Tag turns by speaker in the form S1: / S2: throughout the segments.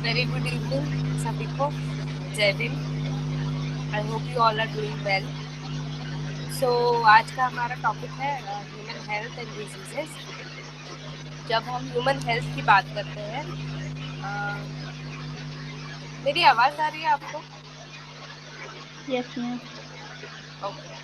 S1: Very good evening सभी को, जय Bhim. I hope you all are doing well. So आज का हमारा टॉपिक है ह्यूमन हेल्थ एंड डिजीजेस। जब हम ह्यूमन हेल्थ की बात करते हैं, मेरी आवाज़ आ रही है आपको?
S2: Yes ma'am.
S1: Okay, okay.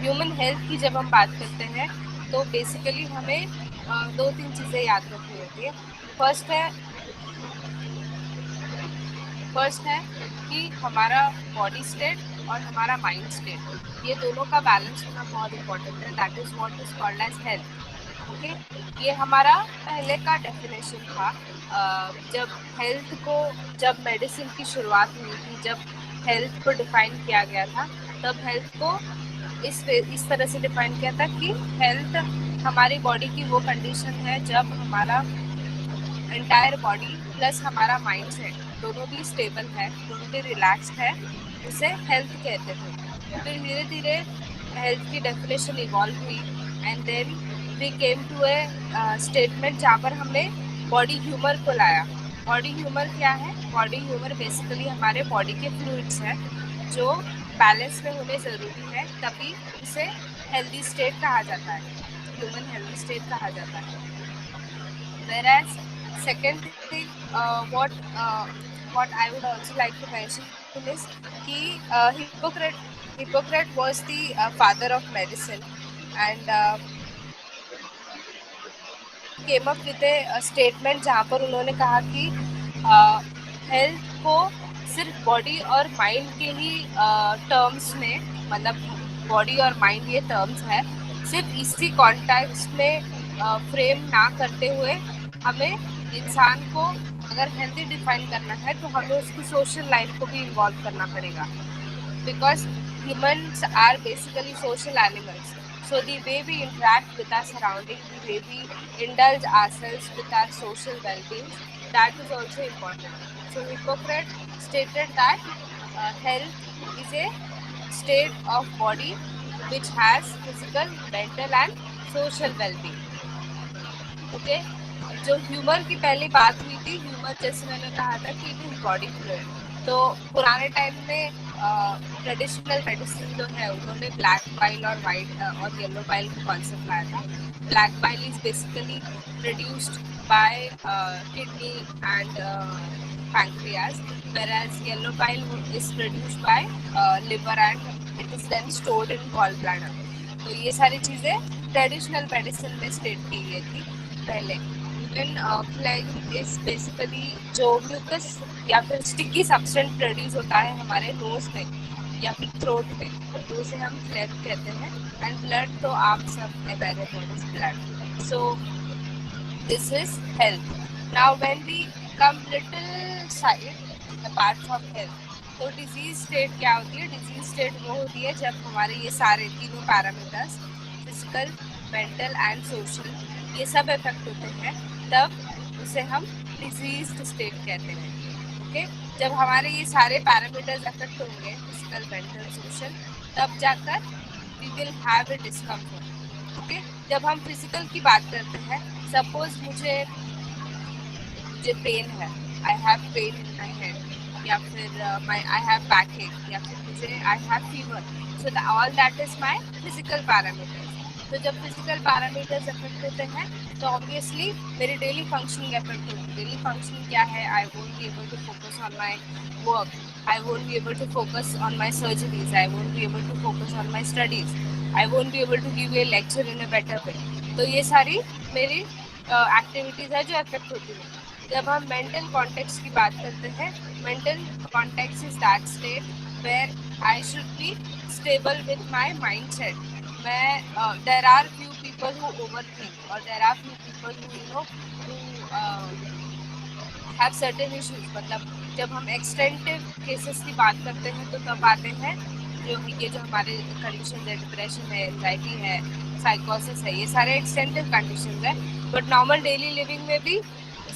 S1: Human health की जब हम बात करते हैं तो बेसिकली हमें दो तीन चीज़ें याद रखनी होती है। फर्स्ट है कि हमारा बॉडी स्टेट और हमारा माइंड स्टेट, ये दोनों का बैलेंस होना बहुत इंपॉर्टेंट है। That is what is called as health. Okay, ये हमारा पहले का डेफिनेशन था। जब मेडिसिन की शुरुआत हुई थी, जब हेल्थ को डिफाइन किया गया था, तब हेल्थ को इस तरह से डिफाइन किया था कि हेल्थ हमारी बॉडी की वो कंडीशन है जब हमारा एंटायर बॉडी प्लस हमारा माइंड सेट दोनों भी स्टेबल है, दोनों भी रिलैक्स्ड है, उसे हेल्थ कहते थे। फिर धीरे धीरे हेल्थ की डेफिनेशन इवॉल्व हुई and then we came to a statement जहाँ पर हमने बॉडी ह्यूमर को लाया। बॉडी ह्यूमर क्या है? बॉडी ह्यूमर बेसिकली हमारे बॉडी के फ्लूइड्स हैं जो बैलेंस में होने ज़रूरी है, तभी उसे हेल्दी स्टेट कहा जाता है, ह्यूमन हेल्दी स्टेट कहा जाता है। Whereas second thing, what I would also like to mention is कि Hippocrates was the father of medicine, and came up with a statement जहाँ पर उन्होंने कहा कि हेल्थ को सिर्फ बॉडी और माइंड के ही टर्म्स में, मतलब बॉडी और माइंड ये टर्म्स है, सिर्फ इसी कॉन्टेक्स्ट में फ्रेम ना करते हुए हमें इंसान को अगर हेल्दी डिफाइन करना है तो हमें उसकी सोशल लाइफ को भी इन्वॉल्व करना पड़ेगा, because humans are basically social animals. So the way we interact with our surroundings, the way we indulge ourselves with our social well-being, that is also important. So Hippocrates stated that health is a state of body which has physical, mental and social well-being. Okay? जो humour की पहली बात हुई थी, humour जैसे मैंने कहा था कि इट इज बॉडी फ्लूइड, तो पुराने टाइम में ट्रेडिशनल मेडिसिन जो है उन्होंने ब्लैक बाइल और वाइट और येलो बाइल का कॉन्सेप्ट लाया था. Black bile is basically produced by kidney and pancreas, whereas yellow bile is produced by liver and it is then stored in gallbladder. तो ये सारी चीज़ें ट्रेडिशनल मेडिसिन में स्टेट की गई थी पहले. इवन फ्लैग इज बेसिकली जो म्यूकस या फिर स्टिकी सब्सटेंस प्रोड्यूस होता है हमारे नोज में या फिर थ्रोट में, तो उसे हम फ्लैग कहते हैं. एंड ब्लड तो आप सब available is blood. So this is health. Now when we come little side apart from health, तो डिजीज स्टेट क्या होती है? डिजीज स्टेट वो होती है जब हमारे ये सारे तीनों parameters, physical, mental and social, ये सब इफेक्ट होते हैं, तब उसे हम डिजीज्ड स्टेट कहते हैं. ओके, जब हमारे ये सारे पैरामीटर्स इफेक्ट होंगे, फिजिकल, मेंटल, सोशल, तब जाकर we will have a discomfort. Okay, जब हम फिजिकल की बात करते हैं, सपोज मुझे पेन है, I have pain in my head, या फिर आई हैव बैक एक, या फिर मुझे I have fever, so all that is my physical parameters. तो जब फिजिकल पैरामीटर्स इफेक्ट होते हैं तो ऑब्वियसली मेरी डेली फंक्शनिंग इफेक्ट होगी. डेली फंक्शनिंग क्या है? I won't be able to focus on my work, I won't be able to focus on my surgeries, I won't be able to focus on my studies, I won't be able to give a lecture in a better way. तो ये सारी मेरी activities है जो effect होती है. जब हम मेंटल कॉन्टेक्स्ट की बात करते हैं, mental context is that state where I should be stable with my mind set. मैं there are few people who overthink और there are few people who you know have certain issues. मतलब जब हम extensive cases की बात करते हैं तो तब आते हैं जो हमारे कंडीशन है, डिप्रेशन है, एंजाइटी है, साइकोसिस है, ये सारे एक्सटेंसिव कंडीशन है. बट नॉर्मल डेली लिविंग में भी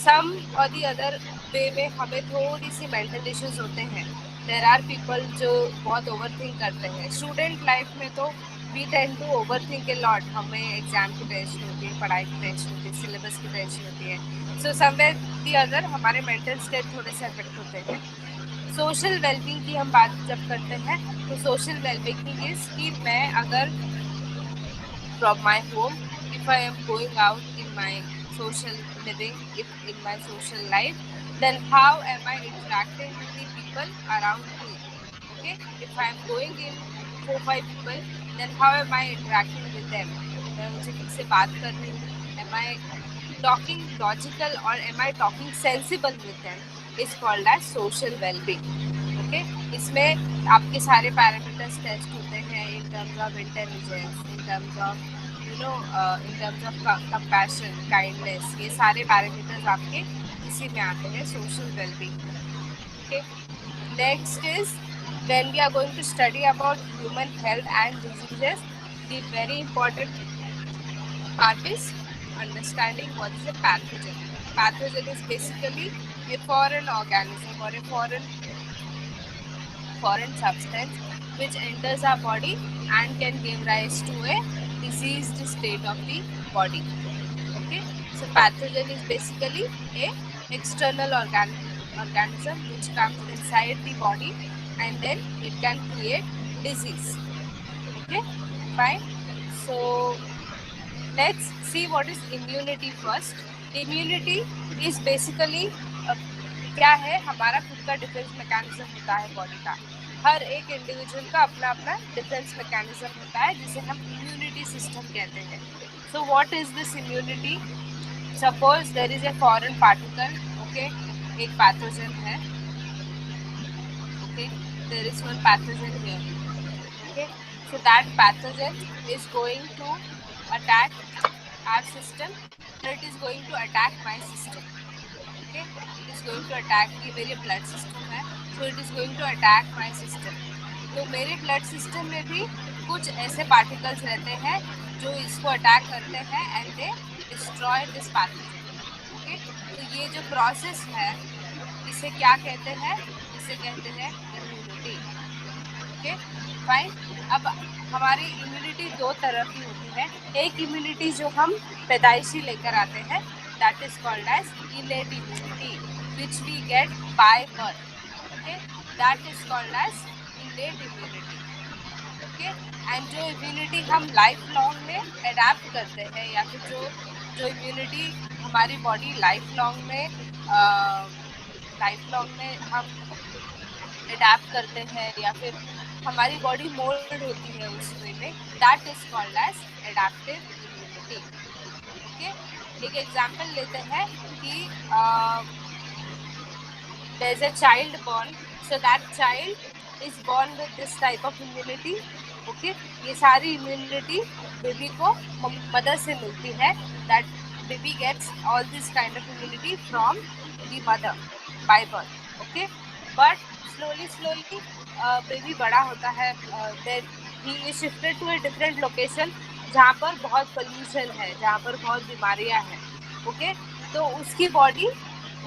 S1: सम और दी अदर वे में हमें थोड़ी सी मेंटल इश्यूज होते हैं. देर आर पीपल जो बहुत ओवर थिंक करते हैं. स्टूडेंट लाइफ में तो we tend to over think a lot. हमें एग्जाम की टेंशन होती है, पढ़ाई की टेंशन होती है, सिलेबस की टेंशन होती है. सो समवेयर दी अदर हमारे मेंटल स्टेट थोड़े से अफेक्ट होते हैं. सोशल वेलबींग की हम बात जब करते हैं तो सोशल वेलबींग इज कि मैं अगर from my home, if I am going out in my social living, if in my social life, then how am I interacting with the people around me? Okay, if I am going in 4-5 people, then how am I interacting with them? मैं उनसे किससे बात कर रही हूँ? Am I talking logical or am I talking sensible with them? Is called as social well-being. Okay, इसमें आपके सारे पैरामीटर्स टेस्ट होते हैं in terms of intelligence, in terms of in terms of compassion, kindness. ये सारे parameters आपके इसी में आते हैं social well-being. Okay, next is when we are going to study about human health and diseases, the very important part is understanding what is a pathogen. Pathogen is basically a foreign organism or a foreign substance which enters our body and can give rise to a diseased state of the body. Okay, so pathogen is basically a external organism which comes inside the body and then it can create disease. Okay, fine. So let's see what is immunity first. Immunity is basically क्या है, हमारा खुद का defence mechanism होता है body का. हर एक individual का अपना अपना डिफेंस मैकेनिज्म होता है जिसे हम इम्यूनिटी सिस्टम कहते हैं. So what is this immunity? Suppose there is a foreign particle. Okay, एक पैथोजन है. Okay, there is one pathogen here. Okay, so that pathogen is going to attack our system, or it is going to attack my system. Okay, it is going to attack, ये मेरे blood system है, so it is going to attack my system. तो मेरे blood system में भी कुछ ऐसे particles रहते हैं जो इसको अटैक करते हैं and they destroy this pathogen. Okay, तो ये जो process है इसे क्या कहते हैं? इसे कहते हैं immunity. Okay, fine. अब हमारी इम्यूनिटी दो तरह की होती है. एक इम्यूनिटी जो हम पैदाइशी लेकर आते हैं, that is called as innate immunity which we get by birth. Okay, that is called as innate immunity. Okay, and जो इम्यूनिटी हम लाइफ लॉन्ग में अडेप्ट करते हैं या फिर जो इम्यूनिटी हमारी बॉडी लाइफ लॉन्ग में हम अडेप्ट करते हैं या फिर हमारी बॉडी मोल्ड होती है उस वे में, that is called as adaptive immunity. Okay, एक एग्जांपल लेते हैं कि there is a child born, so that child is born with this type of immunity. Okay, ये सारी इम्यूनिटी बेबी को मदर से मिलती है. That baby gets all this kind of immunity from the mother by birth. Okay, but slowly baby बड़ा होता है. He is shifted to a different location जहाँ पर बहुत पोल्यूशन है, जहाँ पर बहुत बीमारियाँ हैं. ओके, तो उसकी बॉडी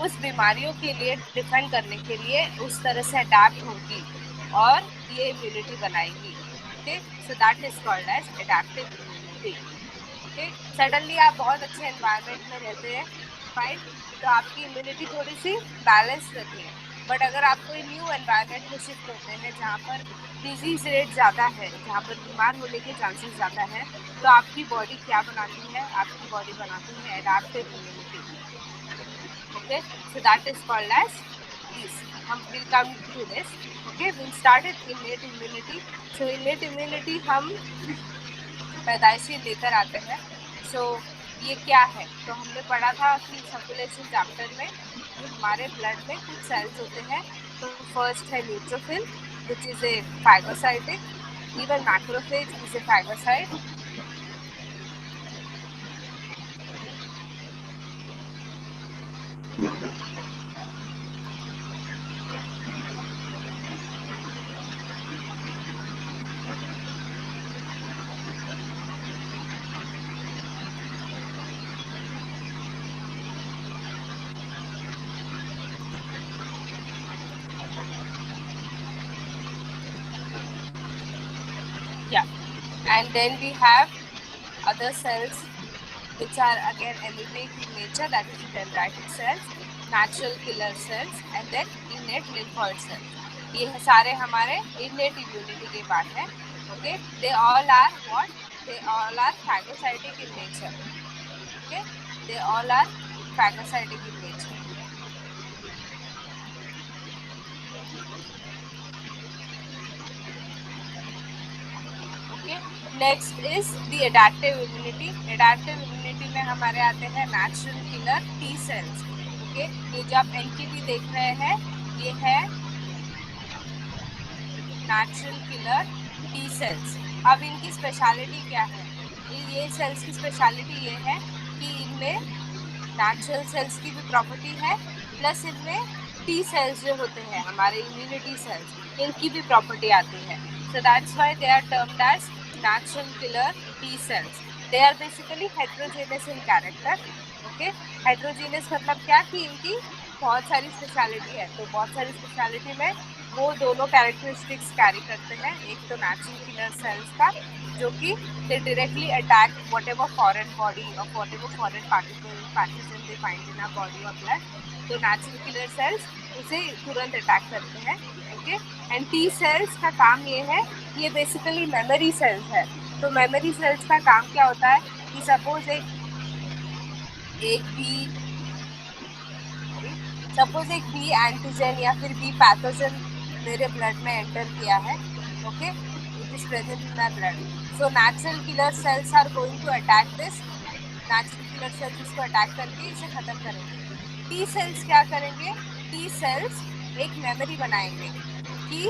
S1: उस बीमारियों के लिए डिफेंड करने के लिए उस तरह से अडैप्ट होगी और ये इम्यूनिटी बनाएगी. Okay, so that is called as adaptive immunity. Okay, suddenly आप बहुत अच्छे एनवायरनमेंट में रहते हैं, फाइन, तो आपकी इम्यूनिटी थोड़ी सी बैलेंस रहती है. बट अगर आप कोई न्यू एनवायरनमेंट में शिफ्ट होते हैं जहाँ पर डिजीज रेट ज़्यादा है, जहाँ पर बीमार होने के चांसेस ज़्यादा है, तो आपकी बॉडी क्या बनाती है? आपकी बॉडी बनाती है adaptive immunity. Okay, so that is called as this. हम will come to this. Okay, will start with innate immunity. So innate immunity हम पैदाइशी लेकर आते हैं. सो ये क्या है? तो हमने पढ़ा था कि सर्कुलेशन चैप्टर में जो हमारे ब्लड में कुछ सेल्स होते हैं. तो फर्स्ट है neutrophil which is a phagocytic. Even macrophage is a phagocyte. And then we have other cells which are again amoebic in nature, that is dendritic cells, natural killer cells, and then innate lymphoid cells. ये सारे हमारे innate immunity के part हैं. Okay, they all are what? They all are phagocytic in nature. Okay, they all are phagocytic in nature. Okay, next is the adaptive immunity. Adaptive immunity में हमारे आते हैं natural killer T cells. Okay, ये जो आप NKT देख रहे हैं, ये है नेचुरल किलर टी सेल्स. अब इनकी स्पेशलिटी क्या है? ये सेल्स की स्पेशलिटी ये है कि इनमें नेचुरल सेल्स की भी प्रॉपर्टी है, प्लस इनमें टी सेल्स जो होते हैं हमारे इम्यूनिटी सेल्स, इनकी भी प्रॉपर्टी आती है. So that's why they are termed as natural killer T cells. They are basically heterogeneous in character. Okay, heterogeneous मतलब क्या कि इनकी बहुत सारी स्पेशलिटी है. तो बहुत सारी स्पेशलिटी में वो दोनों कैरेक्टरिस्टिक्स कैरी करते हैं. एक तो नेचुरल किलर सेल्स का, जो कि they directly attack whatever foreign body और whatever foreign pathogen they find in our body और ब्लड. तो नेचुरल किलर सेल्स उसे तुरंत अटैक करते हैं. ओके, एंड टी सेल्स का काम ये है, ये बेसिकली मेमोरी सेल्स है. तो मेमोरी सेल्स का काम क्या होता है कि सपोज एक बी एंटीजन या फिर बी पैथोजन मेरे ब्लड में एंटर किया है. Okay, it is present in my blood. So natural killer cells are going to attack this. Natural killer cells इसको अटैक करके इसे खत्म करेंगे. टी सेल्स क्या करेंगे? टी सेल्स एक मेमोरी बनाएंगे कि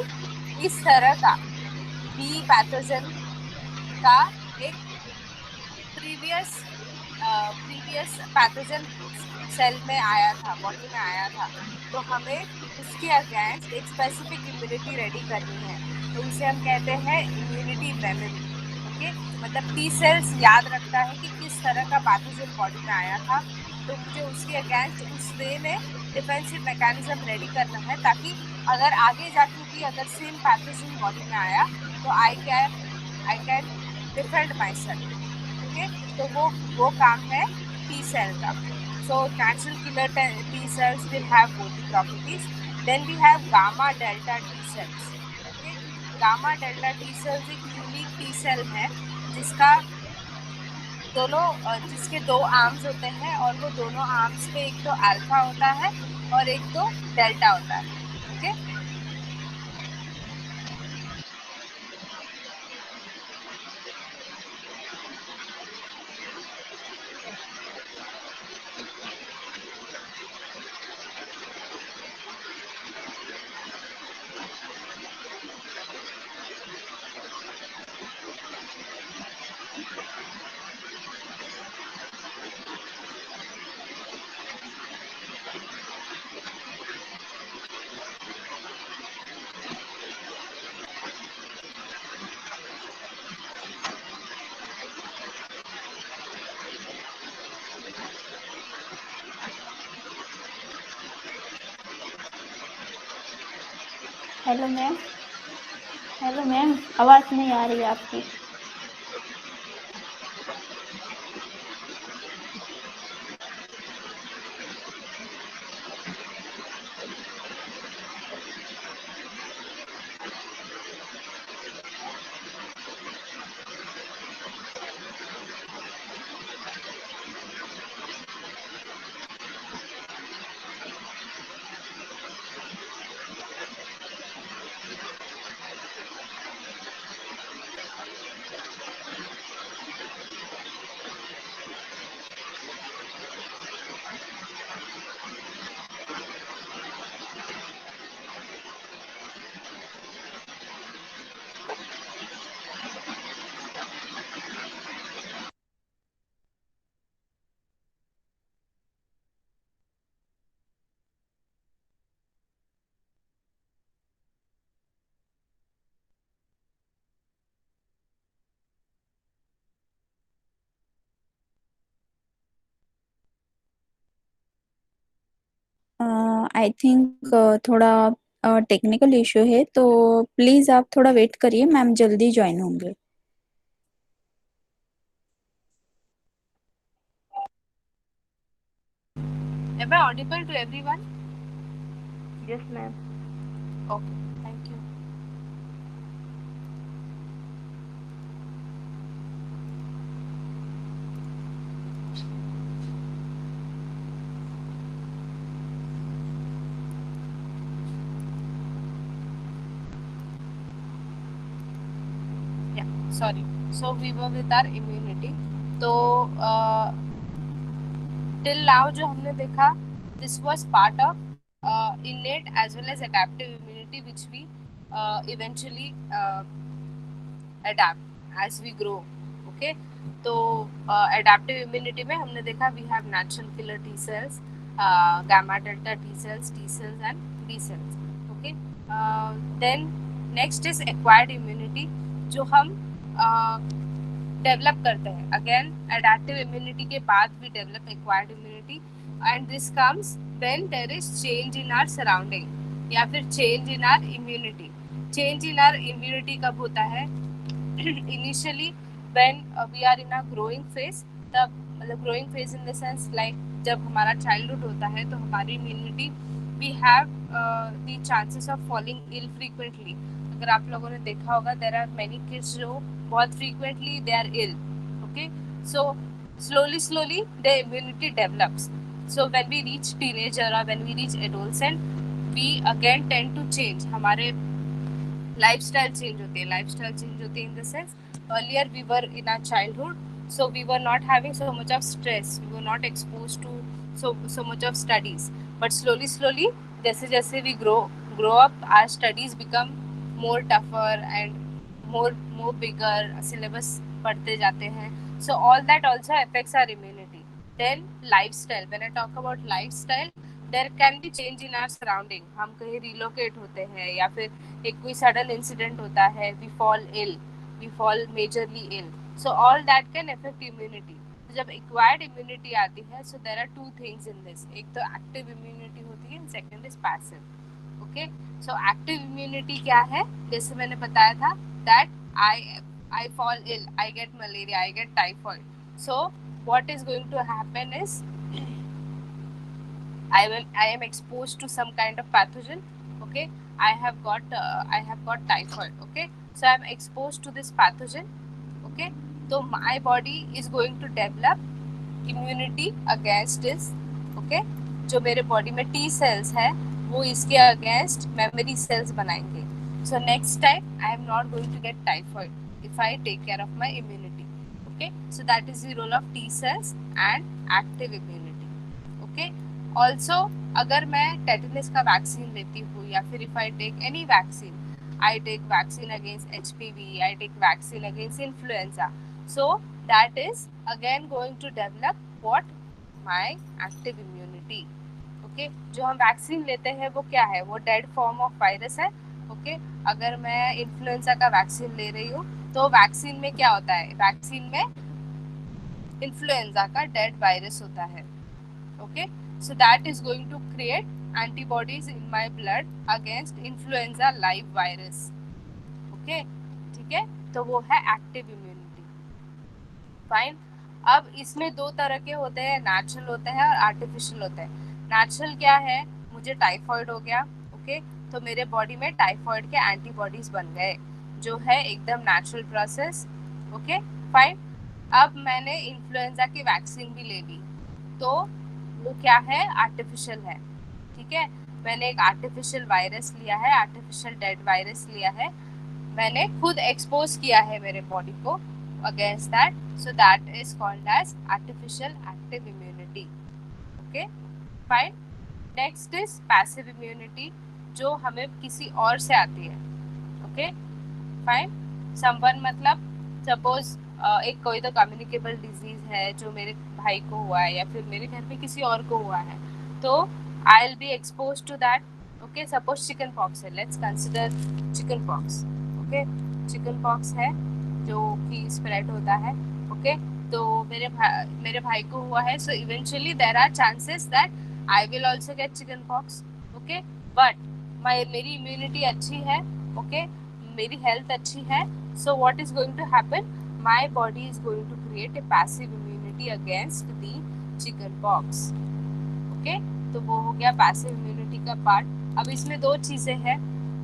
S1: इस तरह का बी पैथोजन का एक प्रीवियस पैथोजन सेल में आया था, बॉडी में आया था. तो हमें उसके अगेंस्ट एक स्पेसिफिक इम्यूनिटी रेडी करनी है. तो उसे हम कहते हैं इम्यूनिटी मेमोरी. ओके, मतलब टी सेल्स याद रखता है कि किस तरह का पैथोजन बॉडी में आया था, तो मुझे उसके अगेंस्ट उस वे में डिफेंसिव मैकेनिज्म रेडी करना है, ताकि अगर आगे जाके भी अगर सेम पैथोजन बॉडी में आया तो I can defend my self. Okay, तो वो काम है टी सेल का. So natural killer T cells will have both the properties. Then we have gamma delta T cells. Okay, gamma delta T cells एक unique T cell है जिसके दो arms होते हैं, और वो दोनों आर्म्स पे एक तो अल्फा होता है और एक तो डेल्टा होता है. Okay,
S2: hello ma'am. Hello ma'am, आवाज़ नहीं आ रही है आपकी.
S3: आई थिंक थोड़ा टेक्निकल इशू है, तो प्लीज़ आप थोड़ा वेट करिए, मैम जल्दी ज्वाइन होंगे.
S1: Am I audible to everyone?
S2: Yes, ma'am.
S1: Okay, thank you. Yeah, sorry. So we were with our immunity. तो till now जो हमने देखा, this was part of innate as well as adaptive immunity which we eventually adapt as we grow. Okay, तो adaptive immunity में हमने देखा we have natural killer T cells, gamma delta T cells, T cells and B cells. Okay, then next is acquired immunity जो हम develop करते हैं. Again adaptive immunity के बाद भी develop acquired immunity, and this comes when there is change in our surrounding या फिर change in our immunity. Change in our immunity कब होता है? Initially when we are in a growing phase, तब मतलब growing phase in the sense like जब हमारा childhood होता है तो हमारी immunity we have the chances of falling ill frequently. अगर आप लोगों ने देखा होगा देयर आर मेनी किड्स जो बहुत frequently they are ill. Okay, so slowly the immunity develops. So when we reach teenager or when we reach adolescent, we again tend to change. हमारे lifestyle change होती है. Lifestyle change होती है in the sense earlier we were in our childhood, so we were not having so much of stress, we were not exposed to so much of studies. But slowly जैसे जैसे we grow up, our studies become more tougher and more bigger, syllabus बढ़ते जाते हैं. So all that also affects our immunity. Then lifestyle, when I talk about lifestyle, there can be change in our surrounding. हम कहीं relocate होते हैं या फिर एक कोई sudden incident होता है, we fall ill, we fall majorly ill. So all that can affect immunity. तो जब acquired immunity आती है, so there are two things in this. एक तो active immunity होती है and second is passive. Okay, so active immunity क्या है? जैसे मैंने बताया था that I fall ill, I get malaria, I get typhoid. So what is going to happen is I am exposed to some kind of pathogen. Okay, I have got typhoid. Okay, so I am exposed to this pathogen. Okay, so my body is going to develop immunity against this. Okay, जो मेरे body में T cells है वो इसके against memory cells बनाएंगे. So next time I am not going to get typhoid if I take care of my immunity. Okay, so that is the role of T cells and active immunity. Okay, also अगर मैं tetanus का vaccine लेती हूँ या फिर if I take any vaccine, I take vaccine against HPV, I take vaccine against influenza, so that is again going to develop what? My active immunity. Okay, जो हम vaccine लेते हैं वो क्या है? वो डेड फॉर्म ऑफ वायरस है. Okay, अगर मैं इन्फ्लुएंजा का वैक्सीन ले रही हूँ तो वैक्सीन में क्या होता है? वैक्सीन में इन्फ्लुएंजा का डेड वायरस होता है. Okay, so that is going to create antibodies in my blood against influenza live virus. Okay, ठीक है, तो वो है एक्टिव इम्यूनिटी. फाइन. अब इसमें दो तरह के होते हैं, नेचुरल होते हैं और आर्टिफिशियल होते हैं. नेचुरल क्या है? मुझे टाइफाइड हो गया. ओके, तो मेरे बॉडी में टाइफाइड के एंटीबॉडीज बन गए, जो है एकदम नेचुरल प्रोसेस. Okay, fine. अब मैंने इन्फ्लुएंजा की वैक्सीन भी ले ली, तो वो क्या है? आर्टिफिशियल है. ठीक है, मैंने एक आर्टिफिशियल वायरस लिया है, आर्टिफिशियल डेड वायरस लिया है, मैंने खुद एक्सपोज किया है मेरे बॉडी को against that. So that is called as artificial active immunity. Okay, fine. Next is passive immunity, जो हमें किसी और से आती है. Okay, fine. समवन मतलब सपोज एक कोई तो कम्युनिकेबल डिजीज है जो मेरे भाई को हुआ है या फिर मेरे घर में किसी और को हुआ है, तो I will be expose to that. Okay, suppose chicken pox है, let's consider chicken pox. Okay, chicken pox है जो कि स्प्रेड होता है. ओके, तो मेरे भाई को हुआ है, so eventually there are chances that I will also get chicken pox. Okay, but मेरी इम्यूनिटी अच्छी है. ओके, मेरी हेल्थ अच्छी है, so what is going to happen? My body is going to create a passive immunity against the chicken pox. Okay, तो वो हो गया पैसिव इम्यूनिटी का पार्ट। अब इसमें दो चीजें हैं,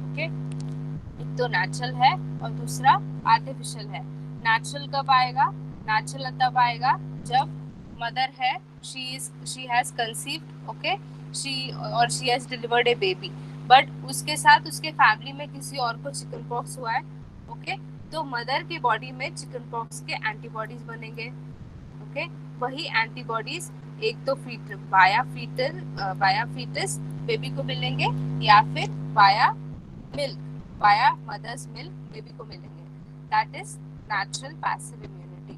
S1: ओके, एक तो नेचुरल है और दूसरा आर्टिफिशियल है। नेचुरल कब आएगा? नेचुरल तब आएगा जब मदर है, she has conceived, okay, she has delivered A baby, but उसके साथ उसके फैमिली में किसी और को चिकन पॉक्स हुआ है, ओके, तो मदर की बॉडी में चिकन पॉक्स के एंटीबॉडीज बनेंगे, ओके, वही एंटीबॉडीज एक तो वाया फीटस बेबी को मिलेंगे या फिर वाया मदर्स मिल्क बेबी को मिलेंगे। That is natural passive immunity,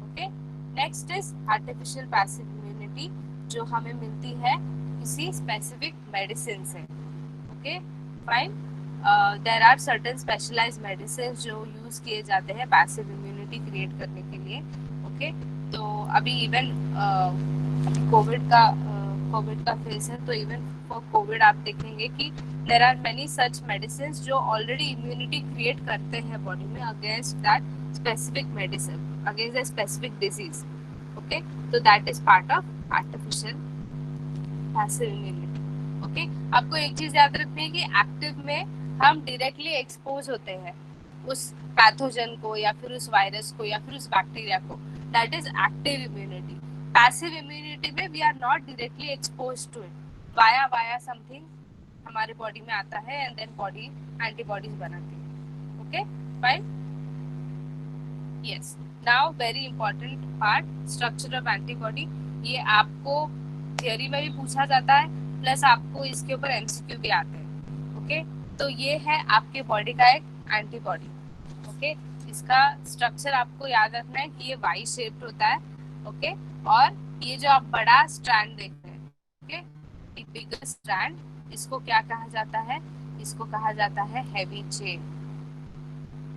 S1: okay. Next is artificial passive immunity, जो हमें मिलती है किसी स्पेसिफिक मेडिसिन से, okay, fine. There are certain specialized medicine जो यूज किए जाते हैं पैसिव इम्यूनिटी क्रिएट करने के लिए, ओके। तो अभी इवन कोविड का फेज है, तो इवन फॉर कोविड आप देखेंगे कि there are many such medicine जो ऑलरेडी इम्यूनिटी क्रिएट करते हैं बॉडी में against that specific medicine, against the specific disease, okay. तो that is part of artificial passive immunity, okay. आपको एक चीज याद रखनी है कि एक्टिव में हम डायरेक्टली एक्सपोज होते हैं उस पैथोजन को या फिर उस वायरस को या फिर उस बैक्टीरिया को, that is active immunity. Passive immunity में we are not directly expose to it, via something हमारे बॉडी में आता है एंड देन बॉडी एंटीबॉडीज बनाती है, okay, fine. Yes, now very important part, structure of antibody. ये आपको थियोरी में भी पूछा जाता है, प्लस आपको इसके ऊपर एमसीक्यू भी आते हैं, ओके। तो ये है आपके बॉडी का एक एंटीबॉडी, ओके। इसका स्ट्रक्चर आपको याद रखना है कि ये वाई शेप्ड होता है, ओके, और ये जो आप बड़ा स्ट्रैंड देख रहे हैं, ओके, बिगर स्ट्रैंड, इसको क्या कहा जाता है? इसको कहा जाता है हेवी चेन,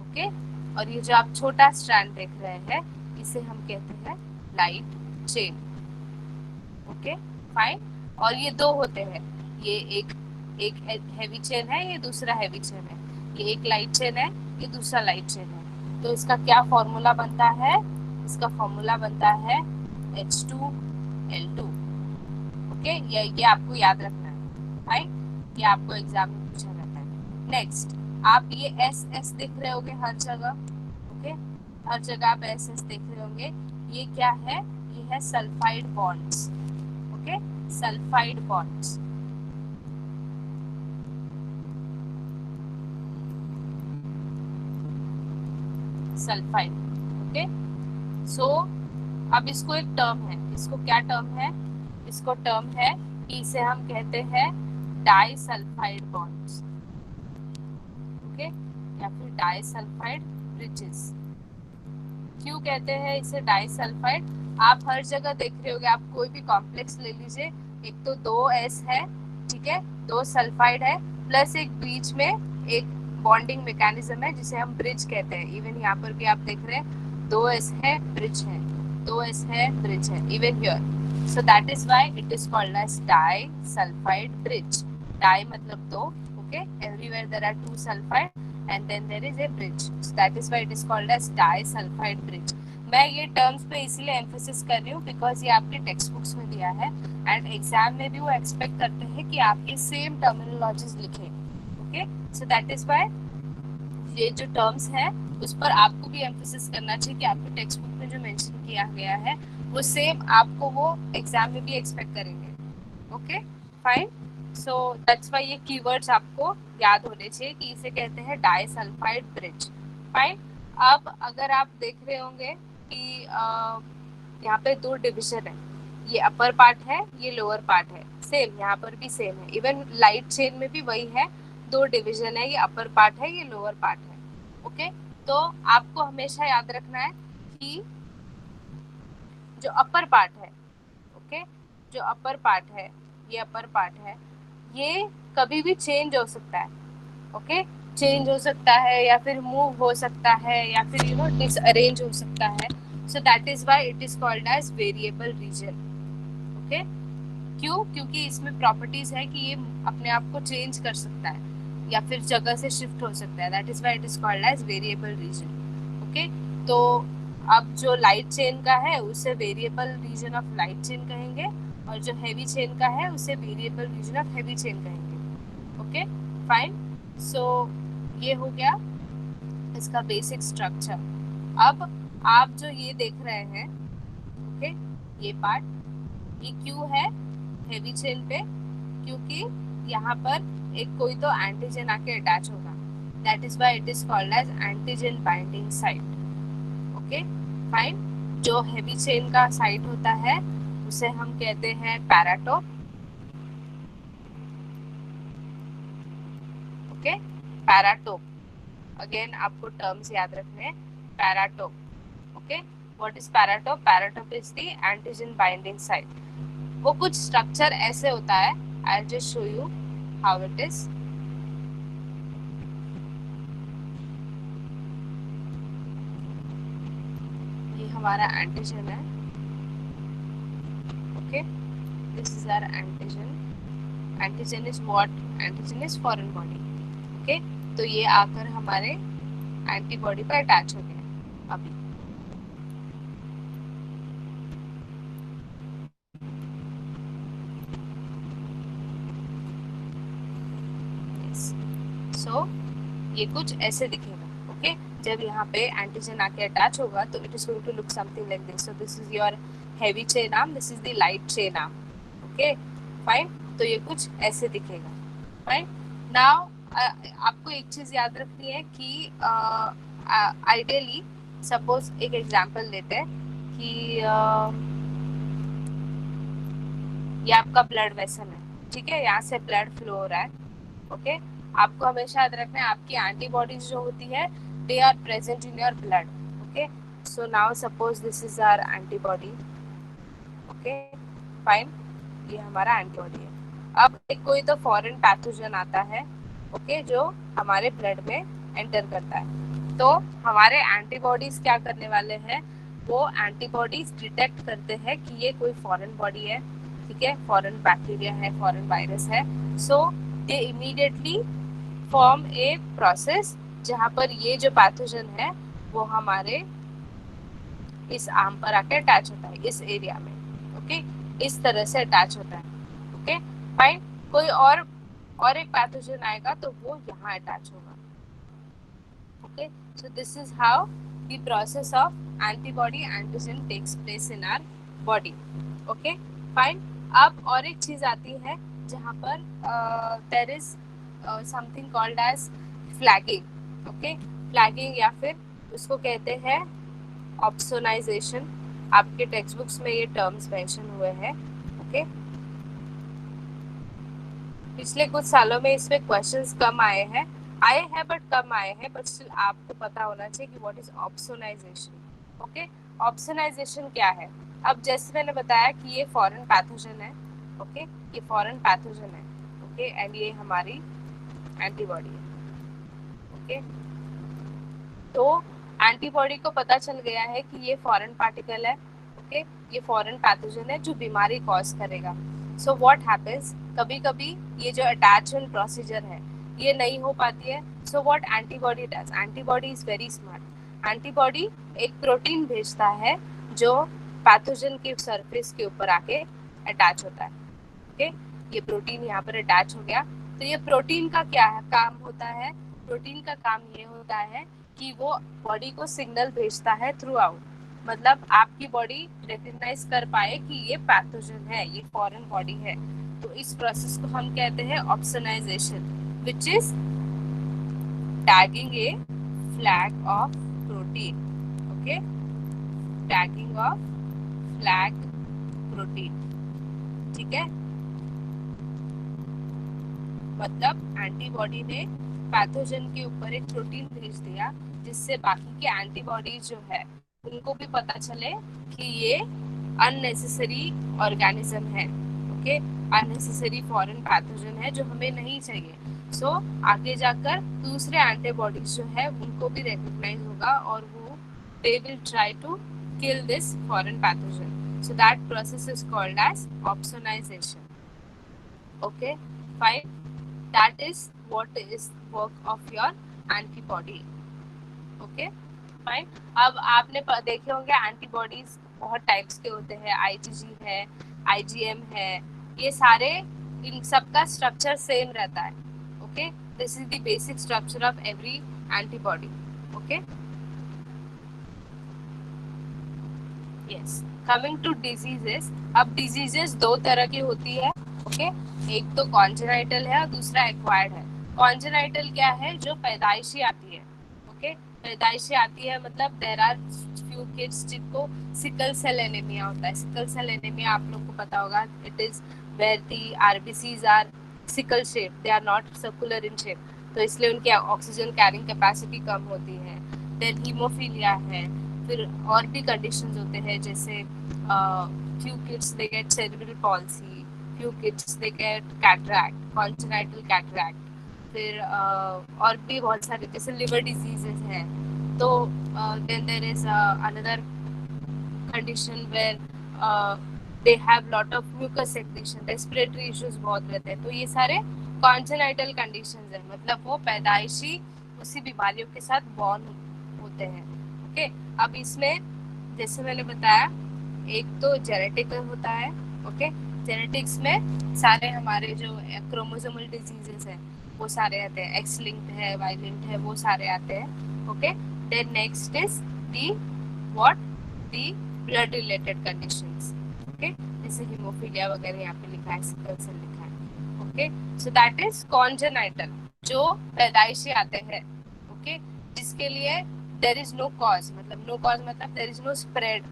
S1: ओके। और ये जो आप छोटा स्ट्रैंड देख रहे हैं, इसे हम कहते हैं लाइट चेन, ओके, फाइन। और ये दो होते हैं, ये एक हेवी चेन है, ये दूसरा हेवी चेन है, ये एक लाइट चेन है, ये दूसरा लाइट चेन है। तो इसका क्या फॉर्मूला बनता है? इसका फॉर्मूला बनता है H2L2, ओके। ये आपको याद रखना है, राइट, ये आपको एग्जाम में पूछा जाता है। नेक्स्ट, आप ये SS देख रहे होंगे हर जगह, ओके, हर जगह आप SS देख रहे होंगे। ये क्या है? ये है sulphide bonds, okay, sulphide bonds, sulphide, okay. So अब इसको एक टर्म है, इसको क्या टर्म है? इसको टर्म है कि इसे हम कहते हैं डाइसल्फाइड बॉन्ड्स, ओके, या फिर डाइसल्फाइड ब्रिजेस। क्यों कहते हैं इसे डाइसल्फाइड? आप हर जगह देख रहे होंगे, आप कोई भी कॉम्प्लेक्स ले लीजिए, एक तो 2S है, ठीक है, 2 सल्फाइड है, प्लस एक बीच में एक बॉन्डिंग मैकेनिज्म है जिसे हम ब्रिज कहते हैं। इवन यहाँ पर भी आप देख रहे हैं 2S है, ब्रिज है, 2S है, ब्रिज है, even here. So that is why it is called as disulfide bridge. Di मतलब दो, okay? Everywhere there are two sulfide and then there is a bridge. So that is why it is called as disulfide bridge. मैं ये terms पे इसलिए emphasis कर रही हूँ because ये आपके टेक्स्ट बुक्स में दिया है एंड एग्जाम में भी वो एक्सपेक्ट करते हैं कि आप ये सेम टर्मिनोलॉजीज लिखें, okay. So that is why ये जो टर्म्स है उस पर आपको भी एम्फेसिस करना चाहिए कि आपके टेक्स्ट बुक में जो मेंशन किया गया है वो सेम आपको वो एग्जाम में भी एक्सपेक्ट करेंगे, okay, fine. So that's why ये कीवर्ड्स आपको याद होने चाहिए कि इसे कहते हैं डाइसल्फाइड ब्रिज, फाइन। अब अगर आप देख रहे होंगे कि यहाँ पे दो डिविजन है, ये अपर पार्ट है, ये लोअर पार्ट है, सेम यहाँ पर भी सेम है, इवन लाइट चेन में भी वही है, दो डिविजन है, ये अपर पार्ट है, ये लोअर पार्ट है, ओके। तो आपको हमेशा याद रखना है कि जो अपर पार्ट है, ओके, जो अपर पार्ट है, ये अपर पार्ट है, ये कभी भी चेंज हो सकता है, ओके, चेंज हो सकता है या फिर मूव हो सकता है या फिर यू नो डिसअरेंज हो सकता है। So that is why it is called as variable region, okay. क्यों? क्योंकि इसमें प्रॉपर्टीज है कि ये अपने आप को चेंज कर सकता है या फिर जगह से शिफ्ट हो सकता है, that is why it is called as variable region, okay. तो अब जो लाइट चेन का है उसे variable region of light chain कहेंगे और जो हेवी चेन का है उसे variable region of heavy chain कहेंगे. Okay fine. सो ये हो गया इसका बेसिक स्ट्रक्चर. अब आप जो ये देख रहे हैं, ओके, ये पार्ट, ये क्यों है हेवी चेन पे? क्योंकि यहाँ पर एक कोई तो एंटीजन आके अटैच होगा. That is why it is called as antigen binding site. Okay fine. जो हेवी चेन का साइट होता है उसे हम कहते हैं पैराटोप. Okay paratope. अगेन आपको टर्म्स याद रखने हैं. Paratope. Okay what is paratope? Paratope is the antigen binding site. वो कुछ स्ट्रक्चर ऐसे होता है. I just show you how it is. ये हमारा एंटीजन है. Okay this is our antigen. Antigen is what? Antigen is foreign body. Okay तो ये आकर हमारे एंटीबॉडी पर अटैच हो गया अभी. सो ये कुछ ऐसे दिखेगा. ओके जब यहाँ पे एंटीजन आके अटैच होगा तो it is going to look something like this. So this is your heavy chain arm, this is the light chain arm. Okay fine. तो ये कुछ ऐसे दिखेगा. फाइन. नाउ आपको एक चीज याद रखनी है कि आइडियली सपोज एक एग्जांपल लेते हैं कि ये आपका ब्लड वेसल है. ठीक है यहाँ से ब्लड फ्लो हो रहा है. ओके आपको हमेशा याद रखना है आपकी एंटीबॉडीज जो होती है they are present in your blood. Okay so now suppose this is our antibody. Okay fine. ये हमारा एंटीबॉडी है. अब एक कोई तो फॉरेन पैथोजन आता है. ओके जो हमारे ब्लड में एंटर करता है. तो हमारे एंटीबॉडीज क्या करने वाले हैं? वो एंटीबॉडीज डिटेक्ट करते हैं कि ये कोई फॉरेन बॉडी है. ठीक है फॉरेन बैक्टीरिया है, फॉरेन वायरस है. So they immediately form a process जहाँ पर ये जो पैथोजन है वो हमारे इस आर्म पर आके अटैच होता है, इस एरिया में. ओके इस तरह से अटैच होता है. Okay fine. कोई और एक पैथोजन आएगा तो वो यहाँ अटैच होगा. Okay so this is how the process of antibody antigen takes place in our body. Okay fine. अब और एक चीज आती है जहाँ पर there is something called as flagging. Okay flagging या फिर उसको कहते हैं ऑप्सोनाइजेशन. आपके टेक्स्ट बुक्स में ये टर्म्स मेंशन हुए हैं. ओके पिछले कुछ सालों में इसमें क्वेश्चंस कम आए हैं बट कम आए हैं. बट स्टिल आपको पता होना चाहिए कि what is opsonization. Okay opsonization क्या है? अब जैसे मैंने बताया कि ये फॉरेन पैथोजन है. ओके ये फॉरेन पैथोजन है. ओके एंड ये हमारी एंटीबॉडी है. ओके तो एंटीबॉडी को पता चल गया है कि ये फॉरेन पार्टिकल है. ओके ये फॉरेन पैथोजन है जो बीमारी कॉज करेगा. सो व्हाट हैपेंस, कभी कभी ये जो अटैचमेंट प्रोसीजर है ये नहीं हो पाती है. So what antibody does, antibody is very smart. Antibody एक प्रोटीन भेजता है जो पैथोजन के सरफेस के ऊपर आके अटैच होता है. ओके ये प्रोटीन यहाँ पर अटैच हो गया. तो ये प्रोटीन का क्या है काम होता है? प्रोटीन का काम ये होता है कि वो बॉडी को सिग्नल भेजता है थ्रू आउट. मतलब आपकी बॉडी रिकग्नाइज कर पाए कि ये पैथोजन है, ये फॉरेन बॉडी है. तो इस प्रोसेस को हम कहते हैं opsonization, which is tagging a flag of protein. Okay tagging of flag protein. ठीक है मतलब एंटीबॉडी ने पैथोजन के ऊपर एक प्रोटीन भेज दिया जिससे बाकी के एंटीबॉडीज जो है उनको भी पता चले कि ये अननेसेसरी ऑर्गेनिज्म है. ओके अननेसेसरी फॉरेन पैथोजन है जो हमें नहीं चाहिए. सो आगे जाकर दूसरे एंटीबॉडीज जो है उनको भी रिकॉग्नाइज होगा और वो they will try to kill this foreign pathogen. So that process is called as opsonization. Okay fine. That is what is work of your antibody. Okay fine. अब आपने देखे होंगे एंटीबॉडीज बहुत टाइप्स के होते हैं, IgG है, IgM है, ये सारे इन सबका स्ट्रक्चर सेम रहता है. Okay, this is the basic structure of every antibody. Okay, yes. Coming to diseases. अब डिजीजेस दो तरह की होती है. ओके, एक तो कॉन्जेनाइटल है और दूसरा एक्वायर्ड है. कॉन्जेनाइटल क्या है? जो पैदाइशी आती है. ओके, पैदाइशी आती है मतलब देयर आर फ्यू किड्स जिनको सिकल सेल एनीमिया होता है. सिकल सेल एनीमिया आप लोग को पता होगा, it is where the RBCs are sickle shape, they are not circular in shape, तो इसलिए उनकी ऑक्सीजन कैरिंग कैपेसिटी कम होती है. देन हीमोफीलिया है. फिर और भी कंडीशंस होते हैं, जैसे few kids they get cerebral palsy, few kids they get cataract, congenital cataract. फिर और भी बहुत सारे जैसे लिवर डिजीजेस हैं. तो then there is another condition where they have lot of mucus secretion, respiratory issues बहुत रहते हैं. तो ये सारे congenital conditions हैं, मतलब वो पैदाइशी उसी बीमारियों के साथ बॉर्न होते हैं. ओके, अब इसमें जैसे मैंने बताया, एक तो जेनेटिक होता है. ओके, जेनेटिक्स में सारे हमारे जो क्रोमोसोमल डिजीजेस हैं वो सारे आते हैं. एक्स लिंक्ड है, वाई लिंक्ड है, वो सारे आते हैं. Okay, then next is the what the blood related conditions. Okay, जैसे हीमोफीलिया वगैरह यहाँ पे लिखा है, सिकल सेल लिखा है. Okay, so that is congenital, जो पैदाइशी आते हैं. ओके, जिसके लिए देयर इज नो कॉज, मतलब नो कॉज मतलब देयर इज नो स्प्रेड,